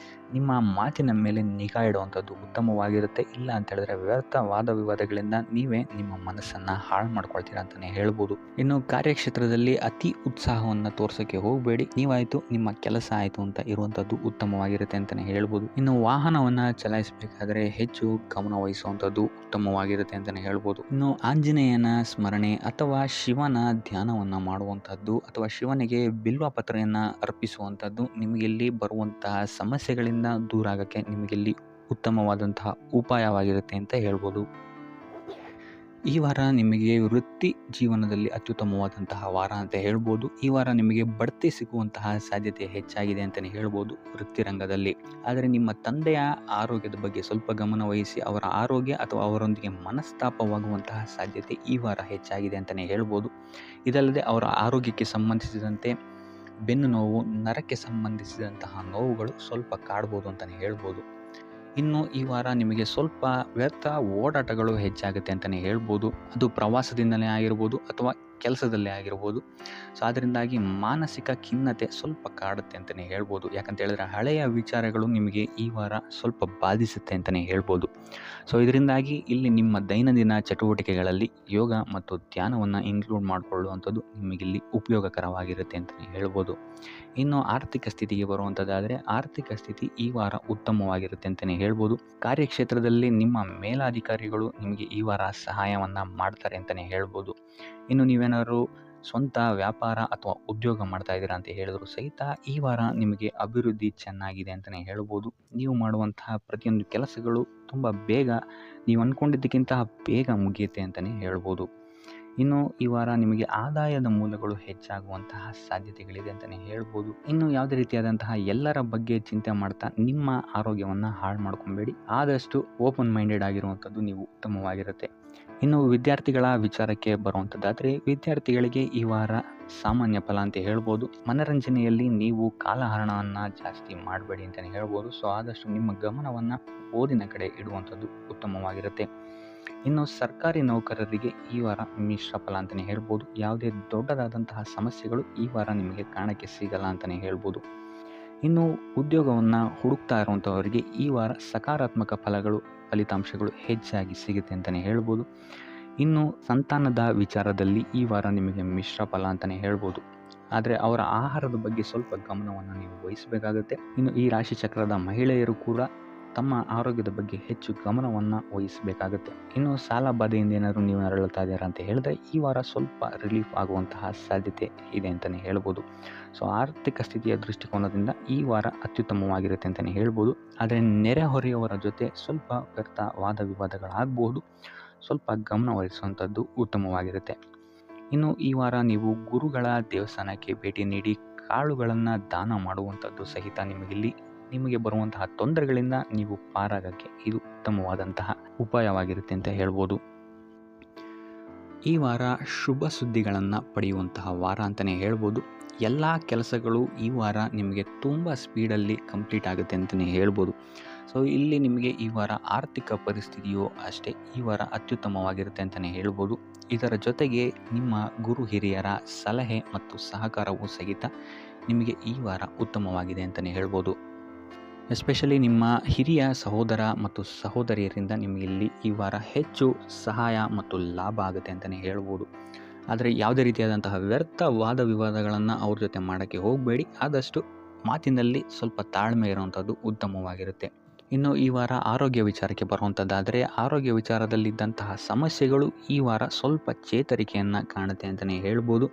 ನಿಮ್ಮ ಮಾತಿನ ಮೇಲೆ ನಿಗಾ ಇಡುವಂಥದ್ದು ಉತ್ತಮವಾಗಿರುತ್ತೆ. ಇಲ್ಲ ಅಂತ ಹೇಳಿದ್ರೆ ವ್ಯರ್ಥ ವಾದ ವಿವಾದಗಳಿಂದ ನೀವೇ ನಿಮ್ಮ ಮನಸ್ಸನ್ನು ಹಾಳು ಮಾಡ್ಕೊಳ್ತೀರಾ ಅಂತಲೇ ಹೇಳ್ಬೋದು. ಇನ್ನು ಕಾರ್ಯಕ್ಷೇತ್ರದಲ್ಲಿ ಅತಿ ಉತ್ಸಾಹವನ್ನು ತೋರ್ಸೋಕ್ಕೆ ಹೋಗಬೇಡಿ. ನೀವಾಯಿತು ನಿಮ್ಮ ಕೆಲಸ ಆಯಿತು ಅಂತ ಇರುವಂಥದ್ದು ಉತ್ತಮವಾಗಿರುತ್ತೆ ಅಂತಲೇ ಹೇಳ್ಬೋದು. ಇನ್ನು ವಾಹನವನ್ನು ಚಲಾಯಿಸಬೇಕಾದ್ರೆ ಹೆಚ್ಚು ಗಮನ ವಹಿಸುವಂಥದ್ದು ಉತ್ತಮವಾಗಿರುತ್ತೆ ಅಂತಲೇ ಹೇಳ್ಬೋದು. ಇನ್ನು ಆಂಜನೇಯನ ಸ್ಮರಣೆ ಅಥವಾ ಶಿವನ ಧ್ಯಾನವನ್ನು ಮಾಡುವಂಥದ್ದು ಅಥವಾ ಶಿವನಿಗೆ ಬಿಲ್ವ ಪತ್ರೆಯನ್ನು ಅರ್ಪಿಸುವಂಥದ್ದು ನಿಮಗಿಲ್ಲಿ ಬರುವಂತಹ ಸಮಸ್ಯೆಗಳಿಂದ ದೂರ ಆಗೋಕ್ಕೆ ನಿಮಗಿಲ್ಲಿ ಉತ್ತಮವಾದಂತಹ ಉಪಾಯವಾಗಿರುತ್ತೆ ಅಂತ ಹೇಳ್ಬೋದು. ಈ ವಾರ ನಿಮಗೆ ವೃತ್ತಿ ಜೀವನದಲ್ಲಿ ಅತ್ಯುತ್ತಮವಾದಂತಹ ವಾರ ಅಂತ ಹೇಳ್ಬೋದು. ಈ ವಾರ ನಿಮಗೆ ಬಡ್ತಿ ಸಿಗುವಂತಹ ಸಾಧ್ಯತೆ ಹೆಚ್ಚಾಗಿದೆ ಅಂತಲೇ ಹೇಳ್ಬೋದು ವೃತ್ತಿ ರಂಗದಲ್ಲಿ. ಆದರೆ ನಿಮ್ಮ ತಂದೆಯ ಆರೋಗ್ಯದ ಬಗ್ಗೆ ಸ್ವಲ್ಪ ಗಮನ ವಹಿಸಿ ಅವರ ಆರೋಗ್ಯ ಅಥವಾ ಅವರೊಂದಿಗೆ ಮನಸ್ತಾಪವಾಗುವಂತಹ ಸಾಧ್ಯತೆ ಈ ವಾರ ಹೆಚ್ಚಾಗಿದೆ ಅಂತಲೇ ಹೇಳ್ಬೋದು. ಇದಲ್ಲದೆ ಅವರ ಆರೋಗ್ಯಕ್ಕೆ ಸಂಬಂಧಿಸಿದಂತೆ ಬೆನ್ನು ನೋವು, ನರಕ್ಕೆ ಸಂಬಂಧಿಸಿದಂತಹ ನೋವುಗಳು ಸ್ವಲ್ಪ ಕಾಡ್ಬೋದು ಅಂತಲೇ ಹೇಳ್ಬೋದು. ಇನ್ನು ಈ ವಾರ ನಿಮಗೆ ಸ್ವಲ್ಪ ವ್ಯರ್ಥ ಓಡಾಟಗಳು ಹೆಚ್ಚಾಗುತ್ತೆ ಅಂತಲೇ ಹೇಳ್ಬೋದು. ಅದು ಪ್ರವಾಸದಿಂದಲೇ ಆಗಿರ್ಬೋದು ಅಥವಾ ಕೆಲಸದಲ್ಲೇ ಆಗಿರ್ಬೋದು. ಸೊ ಅದರಿಂದಾಗಿ ಮಾನಸಿಕ ಖಿನ್ನತೆ ಸ್ವಲ್ಪ ಕಾಡುತ್ತೆ ಅಂತಲೇ ಹೇಳ್ಬೋದು. ಯಾಕಂತ ಹೇಳಿದ್ರೆ ಹಳೆಯ ವಿಚಾರಗಳು ನಿಮಗೆ ಈ ವಾರ ಸ್ವಲ್ಪ ಬಾಧಿಸುತ್ತೆ ಅಂತಲೇ ಹೇಳ್ಬೋದು. ಸೊ ಇದರಿಂದಾಗಿ ಇಲ್ಲಿ ನಿಮ್ಮ ದೈನಂದಿನ ಚಟುವಟಿಕೆಗಳಲ್ಲಿ ಯೋಗ ಮತ್ತು ಧ್ಯಾನವನ್ನು ಇನ್ಕ್ಲೂಡ್ ಮಾಡಿಕೊಳ್ಳುವಂಥದ್ದು ನಿಮಗಿಲ್ಲಿ ಉಪಯೋಗಕರವಾಗಿರುತ್ತೆ ಅಂತಲೇ ಹೇಳ್ಬೋದು. ಇನ್ನು ಆರ್ಥಿಕ ಸ್ಥಿತಿಗೆ ಬರುವಂಥದ್ದಾದರೆ ಆರ್ಥಿಕ ಸ್ಥಿತಿ ಈ ವಾರ ಉತ್ತಮವಾಗಿರುತ್ತೆ ಅಂತಲೇ ಹೇಳ್ಬೋದು. ಕಾರ್ಯಕ್ಷೇತ್ರದಲ್ಲಿ ನಿಮ್ಮ ಮೇಲಾಧಿಕಾರಿಗಳು ನಿಮಗೆ ಈ ವಾರ ಸಹಾಯವನ್ನು ಮಾಡ್ತಾರೆ ಅಂತಲೇ ಹೇಳ್ಬೋದು. ಇನ್ನು ನೀವೇನಾದ್ರು ಸ್ವಂತ ವ್ಯಾಪಾರ ಅಥವಾ ಉದ್ಯೋಗ ಮಾಡ್ತಾ ಇದ್ದೀರಾ ಅಂತ ಹೇಳಿದ್ರು ಸಹಿತ ಈ ವಾರ ನಿಮಗೆ ಅಭಿವೃದ್ಧಿ ಚೆನ್ನಾಗಿದೆ ಅಂತಲೇ ಹೇಳ್ಬೋದು. ನೀವು ಮಾಡುವಂತಹ ಪ್ರತಿಯೊಂದು ಕೆಲಸಗಳು ತುಂಬ ಬೇಗ ನೀವು ಅಂದ್ಕೊಂಡಿದ್ದಕ್ಕಿಂತ ಬೇಗ ಮುಗಿಯುತ್ತೆ ಅಂತಲೇ ಹೇಳ್ಬೋದು. ಇನ್ನು ಈ ವಾರ ನಿಮಗೆ ಆದಾಯದ ಮೂಲಗಳು ಹೆಚ್ಚಾಗುವಂತಹ ಸಾಧ್ಯತೆಗಳಿದೆ ಅಂತಲೇ ಹೇಳ್ಬೋದು. ಇನ್ನು ಯಾವುದೇ ರೀತಿಯಾದಂತಹ ಎಲ್ಲರ ಬಗ್ಗೆ ಚಿಂತೆ ಮಾಡ್ತಾ ನಿಮ್ಮ ಆರೋಗ್ಯವನ್ನು ಹಾಳು ಮಾಡ್ಕೊಬೇಡಿ. ಆದಷ್ಟು ಓಪನ್ ಮೈಂಡೆಡ್ ಆಗಿರುವಂಥದ್ದು ನೀವು ಉತ್ತಮವಾಗಿರುತ್ತೆ. ಇನ್ನು ವಿದ್ಯಾರ್ಥಿಗಳ ವಿಚಾರಕ್ಕೆ ಬರುವಂಥದ್ದಾದರೆ ವಿದ್ಯಾರ್ಥಿಗಳಿಗೆ ಈ ವಾರ ಸಾಮಾನ್ಯ ಫಲ ಅಂತ ಹೇಳ್ಬೋದು. ಮನರಂಜನೆಯಲ್ಲಿ ನೀವು ಕಾಲಹರಣವನ್ನು ಜಾಸ್ತಿ ಮಾಡಬೇಡಿ ಅಂತಲೇ ಹೇಳ್ಬೋದು. ಸೊ ಆದಷ್ಟು ನಿಮ್ಮ ಗಮನವನ್ನು ಓದಿನ ಕಡೆ ಇಡುವಂಥದ್ದು ಉತ್ತಮವಾಗಿರುತ್ತೆ. ಇನ್ನು ಸರ್ಕಾರಿ ನೌಕರರಿಗೆ ಈ ವಾರ ಮಿಶ್ರ ಫಲ ಅಂತಲೇ ಹೇಳ್ಬೋದು. ಯಾವುದೇ ದೊಡ್ಡದಾದಂತಹ ಸಮಸ್ಯೆಗಳು ಈ ವಾರ ನಿಮಗೆ ಕಾಣಕ್ಕೆ ಸಿಗಲ್ಲ ಅಂತಲೇ ಹೇಳ್ಬೋದು. ಇನ್ನು ಉದ್ಯೋಗವನ್ನು ಹುಡುಕ್ತಾ ಇರುವಂಥವರಿಗೆ ಈ ವಾರ ಸಕಾರಾತ್ಮಕ ಫಲಿತಾಂಶಗಳು ಹೆಚ್ಚಾಗಿ ಸಿಗುತ್ತೆ ಅಂತಲೇ ಹೇಳ್ಬೋದು. ಇನ್ನು ಸಂತಾನದ ವಿಚಾರದಲ್ಲಿ ಈ ವಾರ ನಿಮಗೆ ಮಿಶ್ರ ಫಲ ಅಂತಲೇ ಹೇಳ್ಬೋದು. ಆದರೆ ಅವರ ಆಹಾರದ ಬಗ್ಗೆ ಸ್ವಲ್ಪ ಗಮನವನ್ನು ನೀವು ವಹಿಸಬೇಕಾಗುತ್ತೆ. ಇನ್ನು ಈ ರಾಶಿ ಚಕ್ರದ ಮಹಿಳೆಯರು ಕೂಡ ತಮ್ಮ ಆರೋಗ್ಯದ ಬಗ್ಗೆ ಹೆಚ್ಚು ಗಮನವನ್ನು ವಹಿಸಬೇಕಾಗುತ್ತೆ. ಇನ್ನು ಸಾಲ ಬಾಧೆಯಿಂದ ಏನಾದರೂ ನೀವು ನರಳುತ್ತಾ ಇದ್ದೀರಾ ಅಂತ ಹೇಳಿದ್ರೆ ಈ ವಾರ ಸ್ವಲ್ಪ ರಿಲೀಫ್ ಆಗುವಂತಹ ಸಾಧ್ಯತೆ ಇದೆ ಅಂತಲೇ ಹೇಳ್ಬೋದು. ಸೊ ಆರ್ಥಿಕ ಸ್ಥಿತಿಯ ದೃಷ್ಟಿಕೋನದಿಂದ ಈ ವಾರ ಅತ್ಯುತ್ತಮವಾಗಿರುತ್ತೆ ಅಂತಲೇ ಹೇಳ್ಬೋದು. ಆದರೆ ನೆರೆಹೊರೆಯವರ ಜೊತೆ ಸ್ವಲ್ಪ ವ್ಯರ್ಥ ವಾದ ವಿವಾದಗಳಾಗಬಹುದು. ಸ್ವಲ್ಪ ಗಮನ ವಹಿಸುವಂಥದ್ದು ಉತ್ತಮವಾಗಿರುತ್ತೆ. ಇನ್ನು ಈ ವಾರ ನೀವು ಗುರುಗಳ ದೇವಸ್ಥಾನಕ್ಕೆ ಭೇಟಿ ನೀಡಿ ಕಾಳುಗಳನ್ನು ದಾನ ಮಾಡುವಂಥದ್ದು ಸಹಿತ ನಿಮಗೆ ಬರುವಂತಹ ತೊಂದರೆಗಳಿಂದ ನೀವು ಪಾರಾಗಕ್ಕೆ ಇದು ಉತ್ತಮವಾದಂತಹ ಉಪಾಯವಾಗಿರುತ್ತೆ ಅಂತ ಹೇಳ್ಬೋದು. ಈ ವಾರ ಶುಭ ಸುದ್ದಿಗಳನ್ನು ಪಡೆಯುವಂತಹ ವಾರ ಅಂತಲೇ ಹೇಳ್ಬೋದು. ಎಲ್ಲ ಕೆಲಸಗಳು ಈ ವಾರ ನಿಮಗೆ ತುಂಬ ಸ್ಪೀಡಲ್ಲಿ ಕಂಪ್ಲೀಟ್ ಆಗುತ್ತೆ ಅಂತಲೇ ಹೇಳ್ಬೋದು. ಸೊ ಇಲ್ಲಿ ನಿಮಗೆ ಈ ವಾರ ಆರ್ಥಿಕ ಪರಿಸ್ಥಿತಿಯು ಅಷ್ಟೇ ಈ ವಾರ ಅತ್ಯುತ್ತಮವಾಗಿರುತ್ತೆ ಅಂತಲೇ ಹೇಳ್ಬೋದು. ಇದರ ಜೊತೆಗೆ ನಿಮ್ಮ ಗುರು ಹಿರಿಯರ ಸಲಹೆ ಮತ್ತು ಸಹಕಾರವೂ ಸಹಿತ ನಿಮಗೆ ಈ ವಾರ ಉತ್ತಮವಾಗಿದೆ ಅಂತಲೇ ಹೇಳ್ಬೋದು. ಎಸ್ಪೆಷಲಿ ನಿಮ್ಮ ಹಿರಿಯ ಸಹೋದರ ಮತ್ತು ಸಹೋದರಿಯರಿಂದ ನಿಮಗೆ ಇಲ್ಲಿ ಈ ವಾರ ಹೆಚ್ಚು ಸಹಾಯ ಮತ್ತು ಲಾಭ ಆಗುತ್ತೆ ಅಂತಲೇ ಹೇಳ್ಬೋದು. ಆದರೆ ಯಾವುದೇ ರೀತಿಯಾದಂತಹ ವ್ಯರ್ಥ ವಾದ ವಿವಾದಗಳನ್ನು ಅವ್ರ ಜೊತೆ ಮಾಡೋಕ್ಕೆ ಹೋಗಬೇಡಿ. ಆದಷ್ಟು ಮಾತಿನಲ್ಲಿ ಸ್ವಲ್ಪ ತಾಳ್ಮೆ ಇರುವಂಥದ್ದು ಉತ್ತಮವಾಗಿರುತ್ತೆ. ಇನ್ನು ಈ ವಾರ ಆರೋಗ್ಯ ವಿಚಾರಕ್ಕೆ ಬರುವಂಥದ್ದಾದರೆ ಆರೋಗ್ಯ ವಿಚಾರದಲ್ಲಿದ್ದಂತಹ ಸಮಸ್ಯೆಗಳು ಈ ವಾರ ಸ್ವಲ್ಪ ಚೇತರಿಕೆಯನ್ನು ಕಾಣುತ್ತೆ ಅಂತಲೇ ಹೇಳ್ಬೋದು.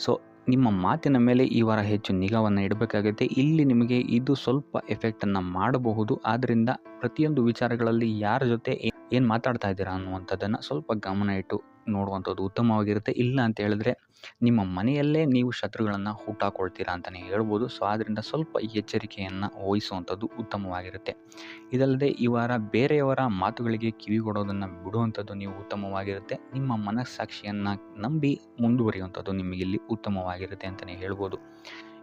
ಸೊ ನಿಮ್ಮ ಮಾತಿನ ಮೇಲೆ ಈ ವಾರ ಹೆಚ್ಚು ನಿಗಾವನ್ನು ಇಡಬೇಕಾಗುತ್ತೆ. ಇಲ್ಲಿ ನಿಮಗೆ ಇದು ಸ್ವಲ್ಪ ಎಫೆಕ್ಟನ್ನು ಮಾಡಬಹುದು. ಆದ್ದರಿಂದ ಪ್ರತಿಯೊಂದು ವಿಚಾರಗಳಲ್ಲಿ ಯಾರ ಜೊತೆ ಏನು ಮಾತಾಡ್ತಾ ಇದ್ದೀರಾ ಅನ್ನುವಂಥದ್ದನ್ನು ಸ್ವಲ್ಪ ಗಮನ ಇಟ್ಟು ನೋಡುವಂಥದ್ದು ಉತ್ತಮವಾಗಿರುತ್ತೆ. ಇಲ್ಲ ಅಂತ ಹೇಳಿದ್ರೆ ನಿಮ್ಮ ಮನೆಯಲ್ಲೇ ನೀವು ಶತ್ರುಗಳನ್ನು ಹುಟ್ಟಾಕೊಳ್ತೀರಾ ಅಂತಲೇ ಹೇಳ್ಬೋದು. ಸೊ ಆದ್ದರಿಂದ ಸ್ವಲ್ಪ ಎಚ್ಚರಿಕೆಯನ್ನು ವಹಿಸುವಂಥದ್ದು ಉತ್ತಮವಾಗಿರುತ್ತೆ. ಇದಲ್ಲದೆ ಈ ವಾರ ಬೇರೆಯವರ ಮಾತುಗಳಿಗೆ ಕಿವಿಗೊಡೋದನ್ನು ಬಿಡುವಂಥದ್ದು ನೀವು ಉತ್ತಮವಾಗಿರುತ್ತೆ. ನಿಮ್ಮ ಮನಸ್ಸಾಕ್ಷಿಯನ್ನು ನಂಬಿ ಮುಂದುವರಿಯುವಂಥದ್ದು ನಿಮಗಿಲ್ಲಿ ಉತ್ತಮವಾಗಿರುತ್ತೆ ಅಂತಲೇ ಹೇಳ್ಬೋದು.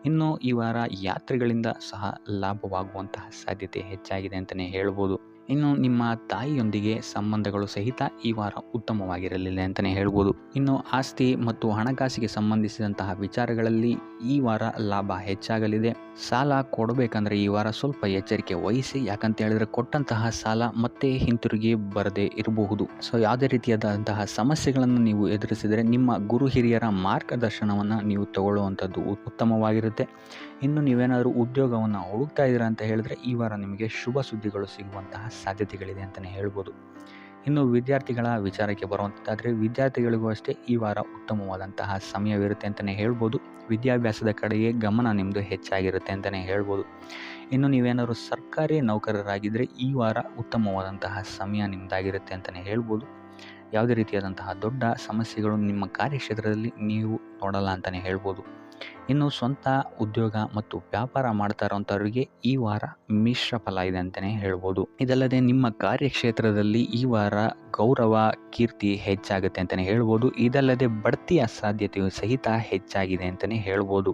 ಇನ್ನು ಈ ವಾರ ಯಾತ್ರೆಗಳಿಂದ ಸಹ ಲಾಭವಾಗುವಂತಹ ಸಾಧ್ಯತೆ ಹೆಚ್ಚಾಗಿದೆ ಅಂತಲೇ ಹೇಳ್ಬೋದು. ಇನ್ನು ನಿಮ್ಮ ತಾಯಿಯೊಂದಿಗೆ ಸಂಬಂಧಗಳು ಸಹಿತ ಈ ವಾರ ಉತ್ತಮವಾಗಿರಲಿಲ್ಲ ಅಂತಲೇ ಹೇಳ್ಬೋದು. ಇನ್ನು ಆಸ್ತಿ ಮತ್ತು ಹಣಕಾಸಿಗೆ ಸಂಬಂಧಿಸಿದಂತಹ ವಿಚಾರಗಳಲ್ಲಿ ಈ ವಾರ ಲಾಭ ಹೆಚ್ಚಾಗಲಿದೆ. ಸಾಲ ಕೊಡಬೇಕಂದ್ರೆ ಈ ವಾರ ಸ್ವಲ್ಪ ಎಚ್ಚರಿಕೆ ವಹಿಸಿ, ಯಾಕಂತ ಹೇಳಿದ್ರೆ ಕೊಟ್ಟಂತಹ ಸಾಲ ಮತ್ತೆ ಹಿಂತಿರುಗಿ ಬರದೇ ಇರಬಹುದು. ಸೊ ಯಾವುದೇ ರೀತಿಯಾದಂತಹ ಸಮಸ್ಯೆಗಳನ್ನು ನೀವು ಎದುರಿಸಿದರೆ ನಿಮ್ಮ ಗುರು ಹಿರಿಯರ ಮಾರ್ಗದರ್ಶನವನ್ನು ನೀವು ತಗೊಳ್ಳುವಂಥದ್ದು ಉತ್ತಮವಾಗಿರುತ್ತೆ. ಇನ್ನು ನೀವೇನಾದರೂ ಉದ್ಯೋಗವನ್ನು ಹುಡುಕ್ತಾ ಇದ್ದೀರಾ ಅಂತ ಹೇಳಿದ್ರೆ ಈ ವಾರ ನಿಮಗೆ ಶುಭ ಸುದ್ದಿಗಳು ಸಿಗುವಂತಹ ಸಾಧ್ಯತೆಗಳಿದೆ ಅಂತಲೇ ಹೇಳ್ಬೋದು. ಇನ್ನು ವಿದ್ಯಾರ್ಥಿಗಳ ವಿಚಾರಕ್ಕೆ ಬರುವಂಥದ್ದಾದರೆ ವಿದ್ಯಾರ್ಥಿಗಳಿಗೂ ಅಷ್ಟೇ ಈ ವಾರ ಉತ್ತಮವಾದಂತಹ ಸಮಯವಿರುತ್ತೆ ಅಂತಲೇ ಹೇಳ್ಬೋದು. ವಿದ್ಯಾಭ್ಯಾಸದ ಕಡೆಗೆ ಗಮನ ನಿಮ್ಮದು ಹೆಚ್ಚಾಗಿರುತ್ತೆ ಅಂತಲೇ ಹೇಳ್ಬೋದು. ಇನ್ನು ನೀವೇನಾದರೂ ಸರ್ಕಾರಿ ನೌಕರರಾಗಿದ್ದರೆ ಈ ವಾರ ಉತ್ತಮವಾದಂತಹ ಸಮಯ ನಿಮ್ಮದಾಗಿರುತ್ತೆ ಅಂತಲೇ ಹೇಳ್ಬೋದು. ಯಾವುದೇ ರೀತಿಯಾದಂತಹ ದೊಡ್ಡ ಸಮಸ್ಯೆಗಳು ನಿಮ್ಮ ಕಾರ್ಯಕ್ಷೇತ್ರದಲ್ಲಿ ನೀವು ನೋಡಲ್ಲ ಅಂತಲೇ ಹೇಳ್ಬೋದು. ಇನ್ನು ಸ್ವಂತ ಉದ್ಯೋಗ ಮತ್ತು ವ್ಯಾಪಾರ ಮಾಡ್ತಾ ಇರೋಂಥವ್ರಿಗೆ ಈ ವಾರ ಮಿಶ್ರ ಫಲ ಇದೆ ಅಂತಲೇ ಹೇಳ್ಬೋದು. ಇದಲ್ಲದೆ ನಿಮ್ಮ ಕಾರ್ಯಕ್ಷೇತ್ರದಲ್ಲಿ ಈ ವಾರ ಗೌರವ ಕೀರ್ತಿ ಹೆಚ್ಚಾಗುತ್ತೆ ಅಂತಲೇ ಹೇಳ್ಬೋದು. ಇದಲ್ಲದೆ ಬಡ್ತಿಯ ಸಾಧ್ಯತೆಯು ಸಹಿತ ಹೆಚ್ಚಾಗಿದೆ ಅಂತಲೇ ಹೇಳ್ಬೋದು.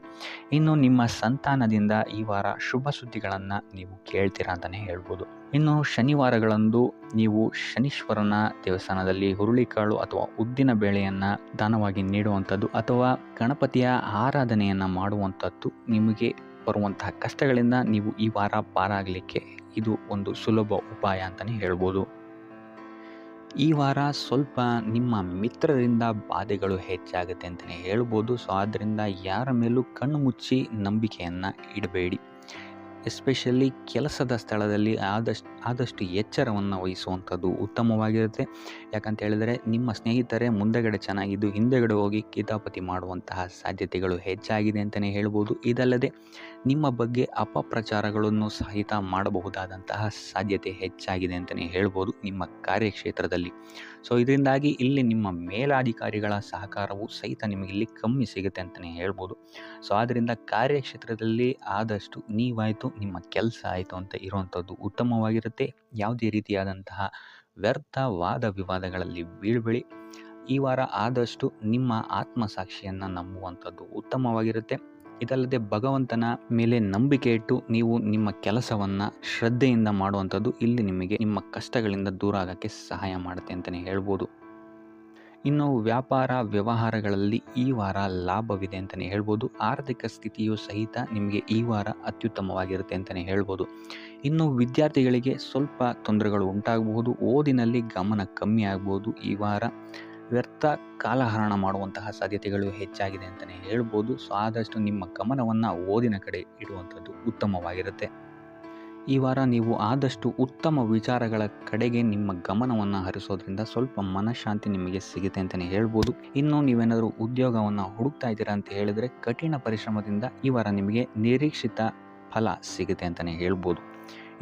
ಇನ್ನು ನಿಮ್ಮ ಸಂತಾನದಿಂದ ಈ ವಾರ ಶುಭ ಸುದ್ದಿಗಳನ್ನು ನೀವು ಕೇಳ್ತೀರಾ ಅಂತಲೇ ಹೇಳ್ಬೋದು. ಇನ್ನು ಶನಿವಾರಗಳಂದು ನೀವು ಶನೀಶ್ವರನ ದೇವಸ್ಥಾನದಲ್ಲಿ ಹುರುಳಿಕಾಳು ಅಥವಾ ಉದ್ದಿನ ಬೇಳೆಯನ್ನು ದಾನವಾಗಿ ನೀಡುವಂಥದ್ದು ಅಥವಾ ಗಣಪತಿಯ ಆರಾಧನೆಯನ್ನು ಮಾಡುವಂಥದ್ದು ನಿಮಗೆ ಬರುವಂತಹ ಕಷ್ಟಗಳಿಂದ ನೀವು ಈ ವಾರ ಪಾರಾಗಲಿಕ್ಕೆ ಇದು ಒಂದು ಸುಲಭ ಉಪಾಯ ಅಂತಲೇ ಹೇಳ್ಬೋದು. ಈ ವಾರ ಸ್ವಲ್ಪ ನಿಮ್ಮ ಮಿತ್ರರಿಂದ ಬಾಧೆಗಳು ಹೆಚ್ಚಾಗುತ್ತೆ ಅಂತಲೇ ಹೇಳ್ಬೋದು. ಸೊ ಆದ್ದರಿಂದ ಯಾರ ಮೇಲೂ ಕಣ್ಣು ಮುಚ್ಚಿ ನಂಬಿಕೆಯನ್ನು ಇಡಬೇಡಿ. ಎಸ್ಪೆಷಲಿ ಕೆಲಸದ ಸ್ಥಳದಲ್ಲಿ ಆದಷ್ಟು ಎಚ್ಚರವನ್ನು ವಹಿಸುವಂಥದ್ದು ಉತ್ತಮವಾಗಿರುತ್ತೆ. ಯಾಕಂತ ಹೇಳಿದರೆ ನಿಮ್ಮ ಸ್ನೇಹಿತರೇ ಮುಂದೆಗಡೆ ಚೆನ್ನಾಗಿದ್ದು ಹಿಂದೆಗಡೆ ಹೋಗಿ ಕಿತಾಪತಿ ಮಾಡುವಂತಹ ಸಾಧ್ಯತೆಗಳು ಹೆಚ್ಚಾಗಿದೆ ಅಂತಲೇ ಹೇಳ್ಬೋದು. ಇದಲ್ಲದೆ ನಿಮ್ಮ ಬಗ್ಗೆ ಅಪಪ್ರಚಾರಗಳನ್ನು ಸಹಿತ ಮಾಡಬಹುದಾದಂತಹ ಸಾಧ್ಯತೆ ಹೆಚ್ಚಾಗಿದೆ ಅಂತಲೇ ಹೇಳ್ಬೋದು ನಿಮ್ಮ ಕಾರ್ಯಕ್ಷೇತ್ರದಲ್ಲಿ. ಸೊ ಇದರಿಂದಾಗಿ ಇಲ್ಲಿ ನಿಮ್ಮ ಮೇಲಾಧಿಕಾರಿಗಳ ಸಹಕಾರವು ಸಹಿತ ನಿಮಗೆ ಇಲ್ಲಿ ಕಮ್ಮಿ ಸಿಗುತ್ತೆ ಅಂತಲೇ ಹೇಳ್ಬೋದು. ಸೊ ಆದ್ದರಿಂದ ಕಾರ್ಯಕ್ಷೇತ್ರದಲ್ಲಿ ಆದಷ್ಟು ನೀವಾಯಿತು ನಿಮ್ಮ ಕೆಲಸ ಆಯಿತು ಅಂತ ಇರುವಂಥದ್ದು ಉತ್ತಮವಾಗಿರುತ್ತೆ. ಯಾವುದೇ ರೀತಿಯಾದಂತಹ ವ್ಯರ್ಥ ವಾದ ವಿವಾದಗಳಲ್ಲಿ ಬೀಳ್ಬೇಡಿ. ಈ ವಾರ ಆದಷ್ಟು ನಿಮ್ಮ ಆತ್ಮಸಾಕ್ಷಿಯನ್ನು ನಂಬುವಂಥದ್ದು ಉತ್ತಮವಾಗಿರುತ್ತೆ. ಇದಲ್ಲದೆ ಭಗವಂತನ ಮೇಲೆ ನಂಬಿಕೆ ಇಟ್ಟು ನೀವು ನಿಮ್ಮ ಕೆಲಸವನ್ನು ಶ್ರದ್ಧೆಯಿಂದ ಮಾಡುವಂಥದ್ದು ಇಲ್ಲಿ ನಿಮಗೆ ನಿಮ್ಮ ಕಷ್ಟಗಳಿಂದ ದೂರ ಆಗೋಕ್ಕೆ ಸಹಾಯ ಮಾಡುತ್ತೆ ಅಂತಲೇ ಹೇಳ್ಬೋದು. ಇನ್ನು ವ್ಯಾಪಾರ ವ್ಯವಹಾರಗಳಲ್ಲಿ ಈ ವಾರ ಲಾಭವಿದೆ ಅಂತಲೇ ಹೇಳ್ಬೋದು. ಆರ್ಥಿಕ ಸ್ಥಿತಿಯು ಸಹಿತ ನಿಮಗೆ ಈ ವಾರ ಅತ್ಯುತ್ತಮವಾಗಿರುತ್ತೆ ಅಂತಲೇ ಹೇಳ್ಬೋದು. ಇನ್ನು ವಿದ್ಯಾರ್ಥಿಗಳಿಗೆ ಸ್ವಲ್ಪ ತೊಂದರೆಗಳು ಉಂಟಾಗಬಹುದು. ಓದಿನಲ್ಲಿ ಗಮನ ಕಮ್ಮಿ ಆಗ್ಬೋದು. ಈ ವಾರ ವ್ಯರ್ಥ ಕಾಲಹರಣ ಮಾಡುವಂತಹ ಸಾಧ್ಯತೆಗಳು ಹೆಚ್ಚಾಗಿದೆ ಅಂತಲೇ ಹೇಳ್ಬೋದು. ಸೊ ಆದಷ್ಟು ನಿಮ್ಮ ಗಮನವನ್ನು ಓದಿನ ಕಡೆ ಇಡುವಂಥದ್ದು ಉತ್ತಮವಾಗಿರುತ್ತೆ. ಈ ವಾರ ನೀವು ಆದಷ್ಟು ಉತ್ತಮ ವಿಚಾರಗಳ ಕಡೆಗೆ ನಿಮ್ಮ ಗಮನವನ್ನು ಹರಿಸೋದ್ರಿಂದ ಸ್ವಲ್ಪ ಮನಃಶಾಂತಿ ನಿಮಗೆ ಸಿಗುತ್ತೆ ಅಂತಲೇ ಹೇಳ್ಬೋದು. ಇನ್ನು ನೀವೇನಾದರೂ ಉದ್ಯೋಗವನ್ನು ಹುಡುಕ್ತಾ ಇದ್ದೀರಾ ಅಂತ ಹೇಳಿದರೆ ಕಠಿಣ ಪರಿಶ್ರಮದಿಂದ ಈ ವಾರ ನಿಮಗೆ ನಿರೀಕ್ಷಿತ ಫಲ ಸಿಗುತ್ತೆ ಅಂತಲೇ ಹೇಳ್ಬೋದು.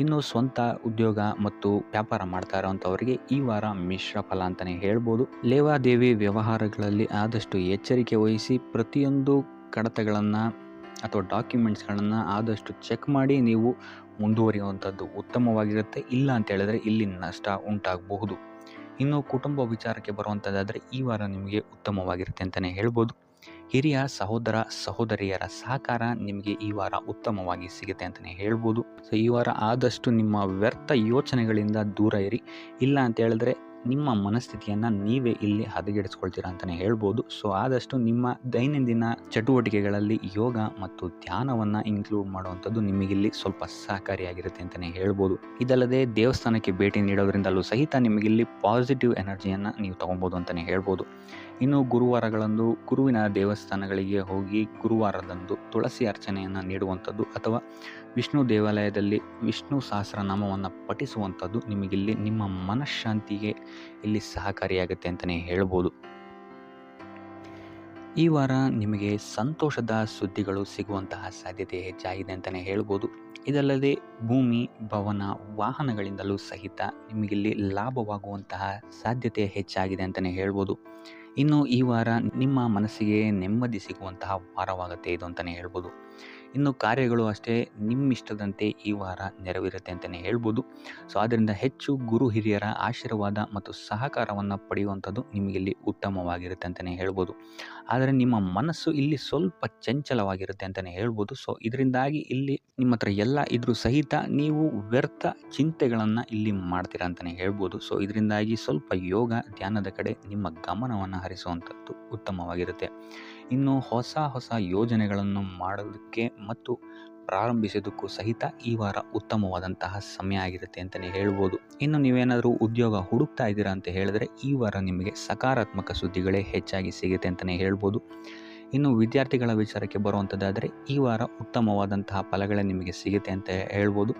ಇನ್ನು ಸ್ವಂತ ಉದ್ಯೋಗ ಮತ್ತು ವ್ಯಾಪಾರ ಮಾಡ್ತಾ ಇರೋವಂಥವರಿಗೆ ಈ ವಾರ ಮಿಶ್ರ ಫಲ ಅಂತಲೇ ಹೇಳ್ಬೋದು. ಲೇವಾದೇವಿ ವ್ಯವಹಾರಗಳಲ್ಲಿ ಆದಷ್ಟು ಎಚ್ಚರಿಕೆ ವಹಿಸಿ ಪ್ರತಿಯೊಂದು ಕಡತಗಳನ್ನು ಅಥವಾ ಡಾಕ್ಯುಮೆಂಟ್ಸ್ಗಳನ್ನು ಆದಷ್ಟು ಚೆಕ್ ಮಾಡಿ ನೀವು ಮುಂದುವರಿಯುವಂಥದ್ದು ಉತ್ತಮವಾಗಿರುತ್ತೆ. ಇಲ್ಲ ಅಂತ ಹೇಳಿದ್ರೆ ಇಲ್ಲಿ ನಷ್ಟ ಉಂಟಾಗಬಹುದು. ಇನ್ನು ಕುಟುಂಬ ವಿಚಾರಕ್ಕೆ ಬರುವಂಥದ್ದಾದರೆ ಈ ವಾರ ನಿಮಗೆ ಉತ್ತಮವಾಗಿರುತ್ತೆ ಅಂತಲೇ ಹೇಳ್ಬೋದು. ಹಿರಿಯ ಸಹೋದರ ಸಹೋದರಿಯರ ಸಹಕಾರ ನಿಮಗೆ ಈ ವಾರ ಉತ್ತಮವಾಗಿ ಸಿಗುತ್ತೆ ಅಂತಲೇ ಹೇಳ್ಬೋದು. ಸೊ ಈ ವಾರ ಆದಷ್ಟು ನಿಮ್ಮ ವ್ಯರ್ಥ ಯೋಚನೆಗಳಿಂದ ದೂರ ಇರಿ. ಇಲ್ಲ ಅಂತ ಹೇಳಿದ್ರೆ ನಿಮ್ಮ ಮನಸ್ಥಿತಿಯನ್ನು ನೀವೇ ಇಲ್ಲಿ ಹದಗೆಡಿಸ್ಕೊಳ್ತೀರಾ ಅಂತಲೇ ಹೇಳ್ಬೋದು. ಸೊ ಆದಷ್ಟು ನಿಮ್ಮ ದೈನಂದಿನ ಚಟುವಟಿಕೆಗಳಲ್ಲಿ ಯೋಗ ಮತ್ತು ಧ್ಯಾನವನ್ನು ಇನ್ಕ್ಲೂಡ್ ಮಾಡುವಂಥದ್ದು ನಿಮಗಿಲ್ಲಿ ಸ್ವಲ್ಪ ಸಹಕಾರಿಯಾಗಿರುತ್ತೆ ಅಂತಲೇ ಹೇಳ್ಬೋದು. ಇದಲ್ಲದೆ ದೇವಸ್ಥಾನಕ್ಕೆ ಭೇಟಿ ನೀಡೋದ್ರಿಂದಲೂ ಸಹಿತ ನಿಮಗಿಲ್ಲಿ ಪಾಸಿಟಿವ್ ಎನರ್ಜಿಯನ್ನು ನೀವು ತೊಗೊಬೋದು ಅಂತಲೇ ಹೇಳ್ಬೋದು. ಇನ್ನು ಗುರುವಾರಗಳಂದು ಗುರುವಿನ ದೇವಸ್ಥಾನಗಳಿಗೆ ಹೋಗಿ ಗುರುವಾರದಂದು ತುಳಸಿ ಅರ್ಚನೆಯನ್ನು ನೀಡುವಂಥದ್ದು ಅಥವಾ ವಿಷ್ಣು ದೇವಾಲಯದಲ್ಲಿ ವಿಷ್ಣು ಸಹಸ್ರನಾಮವನ್ನು ಪಠಿಸುವಂಥದ್ದು ನಿಮಗಿಲ್ಲಿ ನಿಮ್ಮ ಮನಃಶಾಂತಿಗೆ ಇಲ್ಲಿ ಸಹಕಾರಿಯಾಗುತ್ತೆ ಅಂತಲೇ ಹೇಳ್ಬೋದು. ಈ ವಾರ ನಿಮಗೆ ಸಂತೋಷದ ಸುದ್ದಿಗಳು ಸಿಗುವಂತಹ ಸಾಧ್ಯತೆ ಹೆಚ್ಚಾಗಿದೆ ಅಂತಲೇ ಹೇಳ್ಬೋದು. ಇದಲ್ಲದೆ ಭೂಮಿ ಭವನ ವಾಹನಗಳಿಂದಲೂ ಸಹಿತ ನಿಮಗಿಲ್ಲಿ ಲಾಭವಾಗುವಂತಹ ಸಾಧ್ಯತೆ ಹೆಚ್ಚಾಗಿದೆ ಅಂತಲೇ ಹೇಳ್ಬೋದು. ಇನ್ನು ಈ ವಾರ ನಿಮ್ಮ ಮನಸ್ಸಿಗೆ ನೆಮ್ಮದಿ ಸಿಗುವಂತಹ ವಾರವಾಗುತ್ತೆ ಇದು ಅಂತಲೇ ಹೇಳ್ಬೋದು. ಇನ್ನು ಕಾರ್ಯಗಳು ಅಷ್ಟೇ ನಿಮ್ಮಿಷ್ಟದಂತೆ ಈ ವಾರ ನೆರವೇರುತ್ತೆ ಅಂತಲೇ ಹೇಳ್ಬೋದು. ಸೊ ಆದ್ದರಿಂದ ಹೆಚ್ಚು ಗುರು ಹಿರಿಯರ ಆಶೀರ್ವಾದ ಮತ್ತು ಸಹಕಾರವನ್ನು ಪಡೆಯುವಂಥದ್ದು ನಿಮಗಿಲ್ಲಿ ಉತ್ತಮವಾಗಿರುತ್ತೆ ಅಂತಲೇ ಹೇಳ್ಬೋದು. ಆದರೆ ನಿಮ್ಮ ಮನಸ್ಸು ಇಲ್ಲಿ ಸ್ವಲ್ಪ ಚಂಚಲವಾಗಿರುತ್ತೆ ಅಂತಲೇ ಹೇಳ್ಬೋದು. ಸೊ ಇದರಿಂದಾಗಿ ಇಲ್ಲಿ ನಿಮ್ಮ ಹತ್ರ ಎಲ್ಲ ಇದ್ರೂ ಸಹಿತ ನೀವು ವ್ಯರ್ಥ ಚಿಂತೆಗಳನ್ನು ಇಲ್ಲಿ ಮಾಡ್ತೀರಾ ಅಂತಲೇ ಹೇಳ್ಬೋದು. ಸೊ ಇದರಿಂದಾಗಿ ಸ್ವಲ್ಪ ಯೋಗ ಧ್ಯಾನದ ಕಡೆ ನಿಮ್ಮ ಗಮನವನ್ನು ಹರಿಸುವಂಥದ್ದು ಉತ್ತಮವಾಗಿರುತ್ತೆ. ಇನ್ನು ಹೊಸ ಹೊಸ ಯೋಜನೆಗಳನ್ನು ಮಾಡೋದಕ್ಕೆ ಮತ್ತು ಪ್ರಾರಂಭಿಸೋದಕ್ಕೂ ಸಹಿತ ಈ ವಾರ ಉತ್ತಮವಾದಂತಹ ಸಮಯ ಆಗಿರುತ್ತೆ ಅಂತಲೇ ಹೇಳ್ಬೋದು. ಇನ್ನು ನೀವೇನಾದರೂ ಉದ್ಯೋಗ ಹುಡುಕ್ತಾ ಇದ್ದೀರಾ ಅಂತ ಹೇಳಿದ್ರೆ ಈ ವಾರ ನಿಮಗೆ ಸಕಾರಾತ್ಮಕ ಸುದ್ದಿಗಳೇ ಹೆಚ್ಚಾಗಿ ಸಿಗುತ್ತೆ ಅಂತಲೇ ಹೇಳ್ಬೋದು. ಇನ್ನು ವಿದ್ಯಾರ್ಥಿಗಳ ವಿಚಾರಕ್ಕೆ ಬರುವಂಥದ್ದಾದರೆ ಈ ವಾರ ಉತ್ತಮವಾದಂತಹ ಫಲಗಳೇ ನಿಮಗೆ ಸಿಗುತ್ತೆ ಅಂತ ಹೇಳ್ಬೋದು.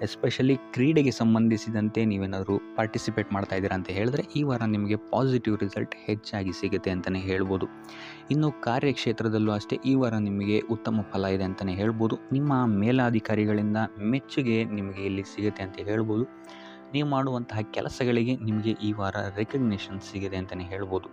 ಎಸ್ಪೆಷಲಿ ಕ್ರೀಡೆಗೆ ಸಂಬಂಧಿಸಿದಂತೆ ನೀವೇನಾದರೂ ಪಾರ್ಟಿಸಿಪೇಟ್ ಮಾಡ್ತಾ ಇದ್ದೀರಾ ಅಂತ ಹೇಳಿದ್ರೆ ಈ ವಾರ ನಿಮಗೆ ಪಾಸಿಟಿವ್ ರಿಸಲ್ಟ್ ಹೆಚ್ಚಾಗಿ ಸಿಗುತ್ತೆ ಅಂತಲೇ ಹೇಳ್ಬೋದು. ಇನ್ನು ಕಾರ್ಯಕ್ಷೇತ್ರದಲ್ಲೂ ಅಷ್ಟೇ ಈ ವಾರ ನಿಮಗೆ ಉತ್ತಮ ಫಲ ಇದೆ ಅಂತಲೇ ಹೇಳ್ಬೋದು. ನಿಮ್ಮ ಮೇಲಾಧಿಕಾರಿಗಳಿಂದ ಮೆಚ್ಚುಗೆ ನಿಮಗೆ ಇಲ್ಲಿ ಸಿಗುತ್ತೆ ಅಂತ ಹೇಳ್ಬೋದು. ನೀವು ಮಾಡುವಂತಹ ಕೆಲಸಗಳಿಗೆ ನಿಮಗೆ ಈ ವಾರ ರೆಕಗ್ನಿಷನ್ ಸಿಗಿದೆ ಅಂತಲೇ ಹೇಳ್ಬೋದು.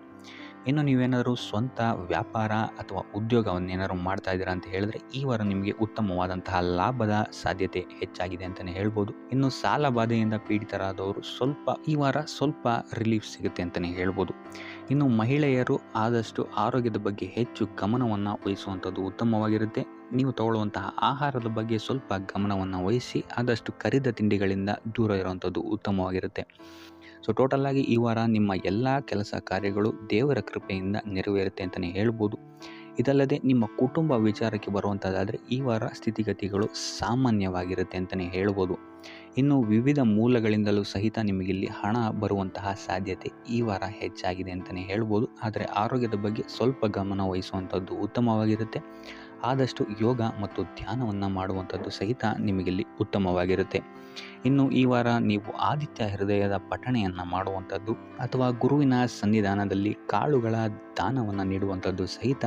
ಇನ್ನು ನೀವೇನಾದರೂ ಸ್ವಂತ ವ್ಯಾಪಾರ ಅಥವಾ ಉದ್ಯೋಗವನ್ನೇನಾದ್ರು ಮಾಡ್ತಾ ಇದ್ದೀರಾ ಅಂತ ಹೇಳಿದ್ರೆ ಈ ವಾರ ನಿಮಗೆ ಉತ್ತಮವಾದಂತಹ ಲಾಭದ ಸಾಧ್ಯತೆ ಹೆಚ್ಚಾಗಿದೆ ಅಂತಲೇ ಹೇಳ್ಬೋದು. ಇನ್ನು ಸಾಲ ಬಾಧೆಯಿಂದ ಪೀಡಿತರಾದವರು ಈ ವಾರ ಸ್ವಲ್ಪ ರಿಲೀಫ್ ಸಿಗುತ್ತೆ ಅಂತಲೇ ಹೇಳ್ಬೋದು. ಇನ್ನು ಮಹಿಳೆಯರು ಆದಷ್ಟು ಆರೋಗ್ಯದ ಬಗ್ಗೆ ಹೆಚ್ಚು ಗಮನವನ್ನು ವಹಿಸುವಂಥದ್ದು ಉತ್ತಮವಾಗಿರುತ್ತೆ. ನೀವು ತಗೊಳ್ಳುವಂತಹ ಆಹಾರದ ಬಗ್ಗೆ ಸ್ವಲ್ಪ ಗಮನವನ್ನು ವಹಿಸಿ ಆದಷ್ಟು ಕರಿದ ತಿಂಡಿಗಳಿಂದ ದೂರ ಇರುವಂಥದ್ದು ಉತ್ತಮವಾಗಿರುತ್ತೆ. ಸೊ ಟೋಟಲ್ ಆಗಿ ಈ ವಾರ ನಿಮ್ಮ ಎಲ್ಲ ಕೆಲಸ ಕಾರ್ಯಗಳು ದೇವರ ಕೃಪೆಯಿಂದ ನೆರವೇರುತ್ತೆ ಅಂತಲೇ ಹೇಳ್ಬೋದು. ಇದಲ್ಲದೆ ನಿಮ್ಮ ಕುಟುಂಬ ವಿಚಾರಕ್ಕೆ ಬರುವಂಥದ್ದಾದರೆ ಈ ವಾರ ಸ್ಥಿತಿಗತಿಗಳು ಸಾಮಾನ್ಯವಾಗಿರುತ್ತೆ ಅಂತಲೇ ಹೇಳ್ಬೋದು. ಇನ್ನು ವಿವಿಧ ಮೂಲಗಳಿಂದಲೂ ಸಹಿತ ನಿಮಗಿಲ್ಲಿ ಹಣ ಬರುವಂತಹ ಸಾಧ್ಯತೆ ಈ ವಾರ ಹೆಚ್ಚಾಗಿದೆ ಅಂತಲೇ ಹೇಳ್ಬೋದು. ಆದರೆ ಆರೋಗ್ಯದ ಬಗ್ಗೆ ಸ್ವಲ್ಪ ಗಮನ ವಹಿಸುವಂಥದ್ದು ಉತ್ತಮವಾಗಿರುತ್ತೆ. ಆದಷ್ಟು ಯೋಗ ಮತ್ತು ಧ್ಯಾನವನ್ನು ಮಾಡುವಂಥದ್ದು ಸಹಿತ ನಿಮಗಿಲ್ಲಿ ಉತ್ತಮವಾಗಿರುತ್ತೆ. ಇನ್ನು ಈ ವಾರ ನೀವು ಆದಿತ್ಯ ಹೃದಯದ ಪಠಣೆಯನ್ನು ಮಾಡುವಂಥದ್ದು ಅಥವಾ ಗುರುವಿನ ಸನ್ನಿಧಾನದಲ್ಲಿ ಕಾಳುಗಳ ದಾನವನ್ನು ನೀಡುವಂಥದ್ದು ಸಹಿತ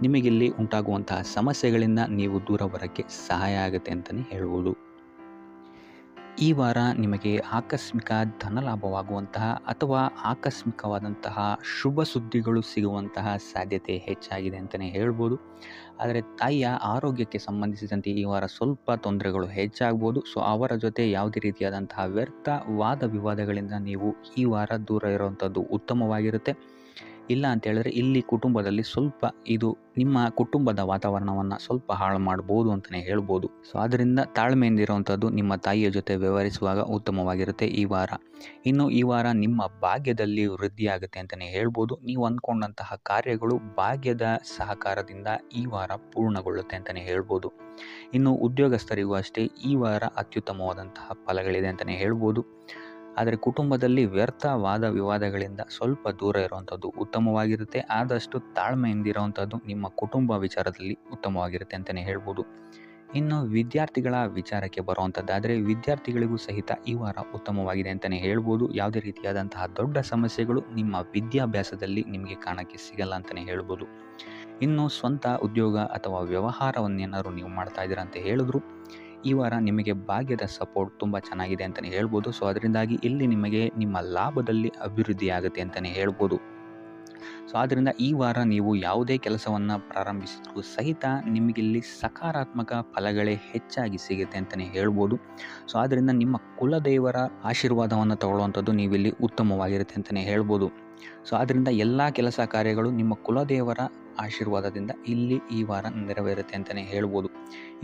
ನಿಮಗಿಲ್ಲಿ ಉಂಟಾಗುವಂತಹ ಸಮಸ್ಯೆಗಳಿಂದ ನೀವು ದೂರ ಬರೋಕ್ಕೆ ಸಹಾಯ ಆಗುತ್ತೆ ಅಂತಲೇ ಹೇಳ್ಬೋದು. ಈ ವಾರ ನಿಮಗೆ ಆಕಸ್ಮಿಕ ಧನಲಾಭವಾಗುವಂತಹ ಅಥವಾ ಆಕಸ್ಮಿಕವಾದಂತಹ ಶುಭ ಸುದ್ದಿಗಳು ಸಿಗುವಂತಹ ಸಾಧ್ಯತೆ ಹೆಚ್ಚಾಗಿದೆ ಅಂತಲೇ ಹೇಳ್ಬೋದು. ಆದರೆ ತಾಯಿಯ ಆರೋಗ್ಯಕ್ಕೆ ಸಂಬಂಧಿಸಿದಂತೆ ಈ ವಾರ ಸ್ವಲ್ಪ ತೊಂದರೆಗಳು ಹೆಚ್ಚಾಗ್ಬೋದು. ಸೊ ಅವರ ಜೊತೆ ಯಾವುದೇ ರೀತಿಯಾದಂತಹ ವ್ಯರ್ಥ ವಾದ ವಿವಾದಗಳಿಂದ ನೀವು ಈ ವಾರ ದೂರ ಇರುವಂಥದ್ದು ಉತ್ತಮವಾಗಿರುತ್ತೆ. ಇಲ್ಲ ಅಂತ ಹೇಳಿದ್ರೆ ಇಲ್ಲಿ ಕುಟುಂಬದಲ್ಲಿ ಸ್ವಲ್ಪ ಇದು ನಿಮ್ಮ ಕುಟುಂಬದ ವಾತಾವರಣವನ್ನು ಸ್ವಲ್ಪ ಹಾಳು ಮಾಡ್ಬೋದು ಅಂತಲೇ ಹೇಳ್ಬೋದು. ಸೊ ಆದ್ದರಿಂದ ತಾಳ್ಮೆಯಿಂದ ಇರುವಂಥದ್ದು ನಿಮ್ಮ ತಾಯಿಯ ಜೊತೆ ವ್ಯವಹರಿಸುವಾಗ ಉತ್ತಮವಾಗಿರುತ್ತೆ ಈ ವಾರ. ಇನ್ನು ಈ ವಾರ ನಿಮ್ಮ ಭಾಗ್ಯದಲ್ಲಿ ವೃದ್ಧಿಯಾಗುತ್ತೆ ಅಂತಲೇ ಹೇಳ್ಬೋದು. ನೀವು ಅಂದ್ಕೊಂಡಂತಹ ಕಾರ್ಯಗಳು ಭಾಗ್ಯದ ಸಹಕಾರದಿಂದ ಈ ವಾರ ಪೂರ್ಣಗೊಳ್ಳುತ್ತೆ ಅಂತಲೇ ಹೇಳ್ಬೋದು. ಇನ್ನು ಉದ್ಯೋಗಸ್ಥರಿಗೂ ಅಷ್ಟೇ ಈ ವಾರ ಅತ್ಯುತ್ತಮವಾದಂತಹ ಫಲಗಳಿದೆ ಅಂತಲೇ ಹೇಳ್ಬೋದು. ಆದರೆ ಕುಟುಂಬದಲ್ಲಿ ವ್ಯರ್ಥ ವಾದ ವಿವಾದಗಳಿಂದ ಸ್ವಲ್ಪ ದೂರ ಇರುವಂಥದ್ದು ಉತ್ತಮವಾಗಿರುತ್ತೆ. ಆದಷ್ಟು ತಾಳ್ಮೆಯಿಂದ ಇರುವಂಥದ್ದು ನಿಮ್ಮ ಕುಟುಂಬ ವಿಚಾರದಲ್ಲಿ ಉತ್ತಮವಾಗಿರುತ್ತೆ ಅಂತಲೇ ಹೇಳ್ಬೋದು. ಇನ್ನು ವಿದ್ಯಾರ್ಥಿಗಳ ವಿಚಾರಕ್ಕೆ ಬರುವಂಥದ್ದಾದರೆ ವಿದ್ಯಾರ್ಥಿಗಳಿಗೂ ಸಹಿತ ಈ ವಾರ ಉತ್ತಮವಾಗಿದೆ ಅಂತಲೇ ಹೇಳ್ಬೋದು. ಯಾವುದೇ ರೀತಿಯಾದಂತಹ ದೊಡ್ಡ ಸಮಸ್ಯೆಗಳು ನಿಮ್ಮ ವಿದ್ಯಾಭ್ಯಾಸದಲ್ಲಿ ನಿಮಗೆ ಕಾಣಕ್ಕೆ ಸಿಗಲ್ಲ ಅಂತಲೇ ಹೇಳ್ಬೋದು. ಇನ್ನು ಸ್ವಂತ ಉದ್ಯೋಗ ಅಥವಾ ವ್ಯವಹಾರವನ್ನೇನಾದ್ರು ನೀವು ಮಾಡ್ತಾ ಇದ್ದೀರಾ ಅಂತ ಹೇಳಿದ್ರು ಈ ವಾರ ನಿಮಗೆ ಭಾಗ್ಯದ ಸಪೋರ್ಟ್ ತುಂಬ ಚೆನ್ನಾಗಿದೆ ಅಂತಲೇ ಹೇಳ್ಬೋದು. ಸೊ ಅದರಿಂದಾಗಿ ಇಲ್ಲಿ ನಿಮಗೆ ನಿಮ್ಮ ಲಾಭದಲ್ಲಿ ಅಭಿವೃದ್ಧಿ ಆಗುತ್ತೆ ಅಂತಲೇ ಹೇಳ್ಬೋದು. ಸೊ ಆದ್ದರಿಂದ ಈ ವಾರ ನೀವು ಯಾವುದೇ ಕೆಲಸವನ್ನು ಪ್ರಾರಂಭಿಸಿದ್ರೂ ಸಹಿತ ನಿಮಗಿಲ್ಲಿ ಸಕಾರಾತ್ಮಕ ಫಲಗಳೇ ಹೆಚ್ಚಾಗಿ ಸಿಗುತ್ತೆ ಅಂತಲೇ ಹೇಳ್ಬೋದು. ಸೊ ಆದ್ದರಿಂದ ನಿಮ್ಮ ಕುಲದೇವರ ಆಶೀರ್ವಾದವನ್ನು ತಗೊಳ್ಳುವಂಥದ್ದು ನೀವಿಲ್ಲಿ ಉತ್ತಮವಾಗಿರುತ್ತೆ ಅಂತಲೇ ಹೇಳ್ಬೋದು. ಸೊ ಆದ್ದರಿಂದ ಎಲ್ಲ ಕೆಲಸ ಕಾರ್ಯಗಳು ನಿಮ್ಮ ಕುಲದೇವರ ಆಶೀರ್ವಾದದಿಂದ ಇಲ್ಲಿ ಈ ವಾರ ನೆರವೇರುತ್ತೆ ಅಂತಲೇ ಹೇಳ್ಬೋದು.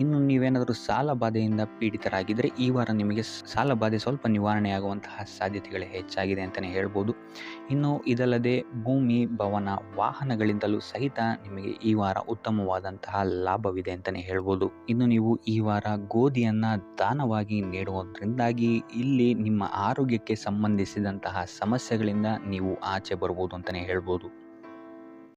ಇನ್ನು ನೀವೇನಾದರೂ ಸಾಲ ಬಾಧೆಯಿಂದ ಪೀಡಿತರಾಗಿದ್ದರೆ ಈ ವಾರ ನಿಮಗೆ ಸಾಲ ಬಾಧೆ ಸ್ವಲ್ಪ ನಿವಾರಣೆಯಾಗುವಂತಹ ಸಾಧ್ಯತೆಗಳೇ ಹೆಚ್ಚಾಗಿದೆ ಅಂತಲೇ ಹೇಳ್ಬೋದು. ಇನ್ನು ಇದಲ್ಲದೆ ಭೂಮಿ ಭವನ ವಾಹನಗಳಿಂದಲೂ ಸಹಿತ ನಿಮಗೆ ಈ ವಾರ ಉತ್ತಮವಾದಂತಹ ಲಾಭವಿದೆ ಅಂತಲೇ ಹೇಳ್ಬೋದು. ಇನ್ನು ನೀವು ಈ ವಾರ ಗೋಧಿಯನ್ನು ದಾನವಾಗಿ ನೀಡುವುದರಿಂದಾಗಿ ಇಲ್ಲಿ ನಿಮ್ಮ ಆರೋಗ್ಯಕ್ಕೆ ಸಂಬಂಧಿಸಿದಂತಹ ಸಮಸ್ಯೆಗಳಿಂದ ನೀವು ಆಚೆ ಬರ್ಬೋದು ಅಂತಲೇ ಹೇಳ್ಬೋದು.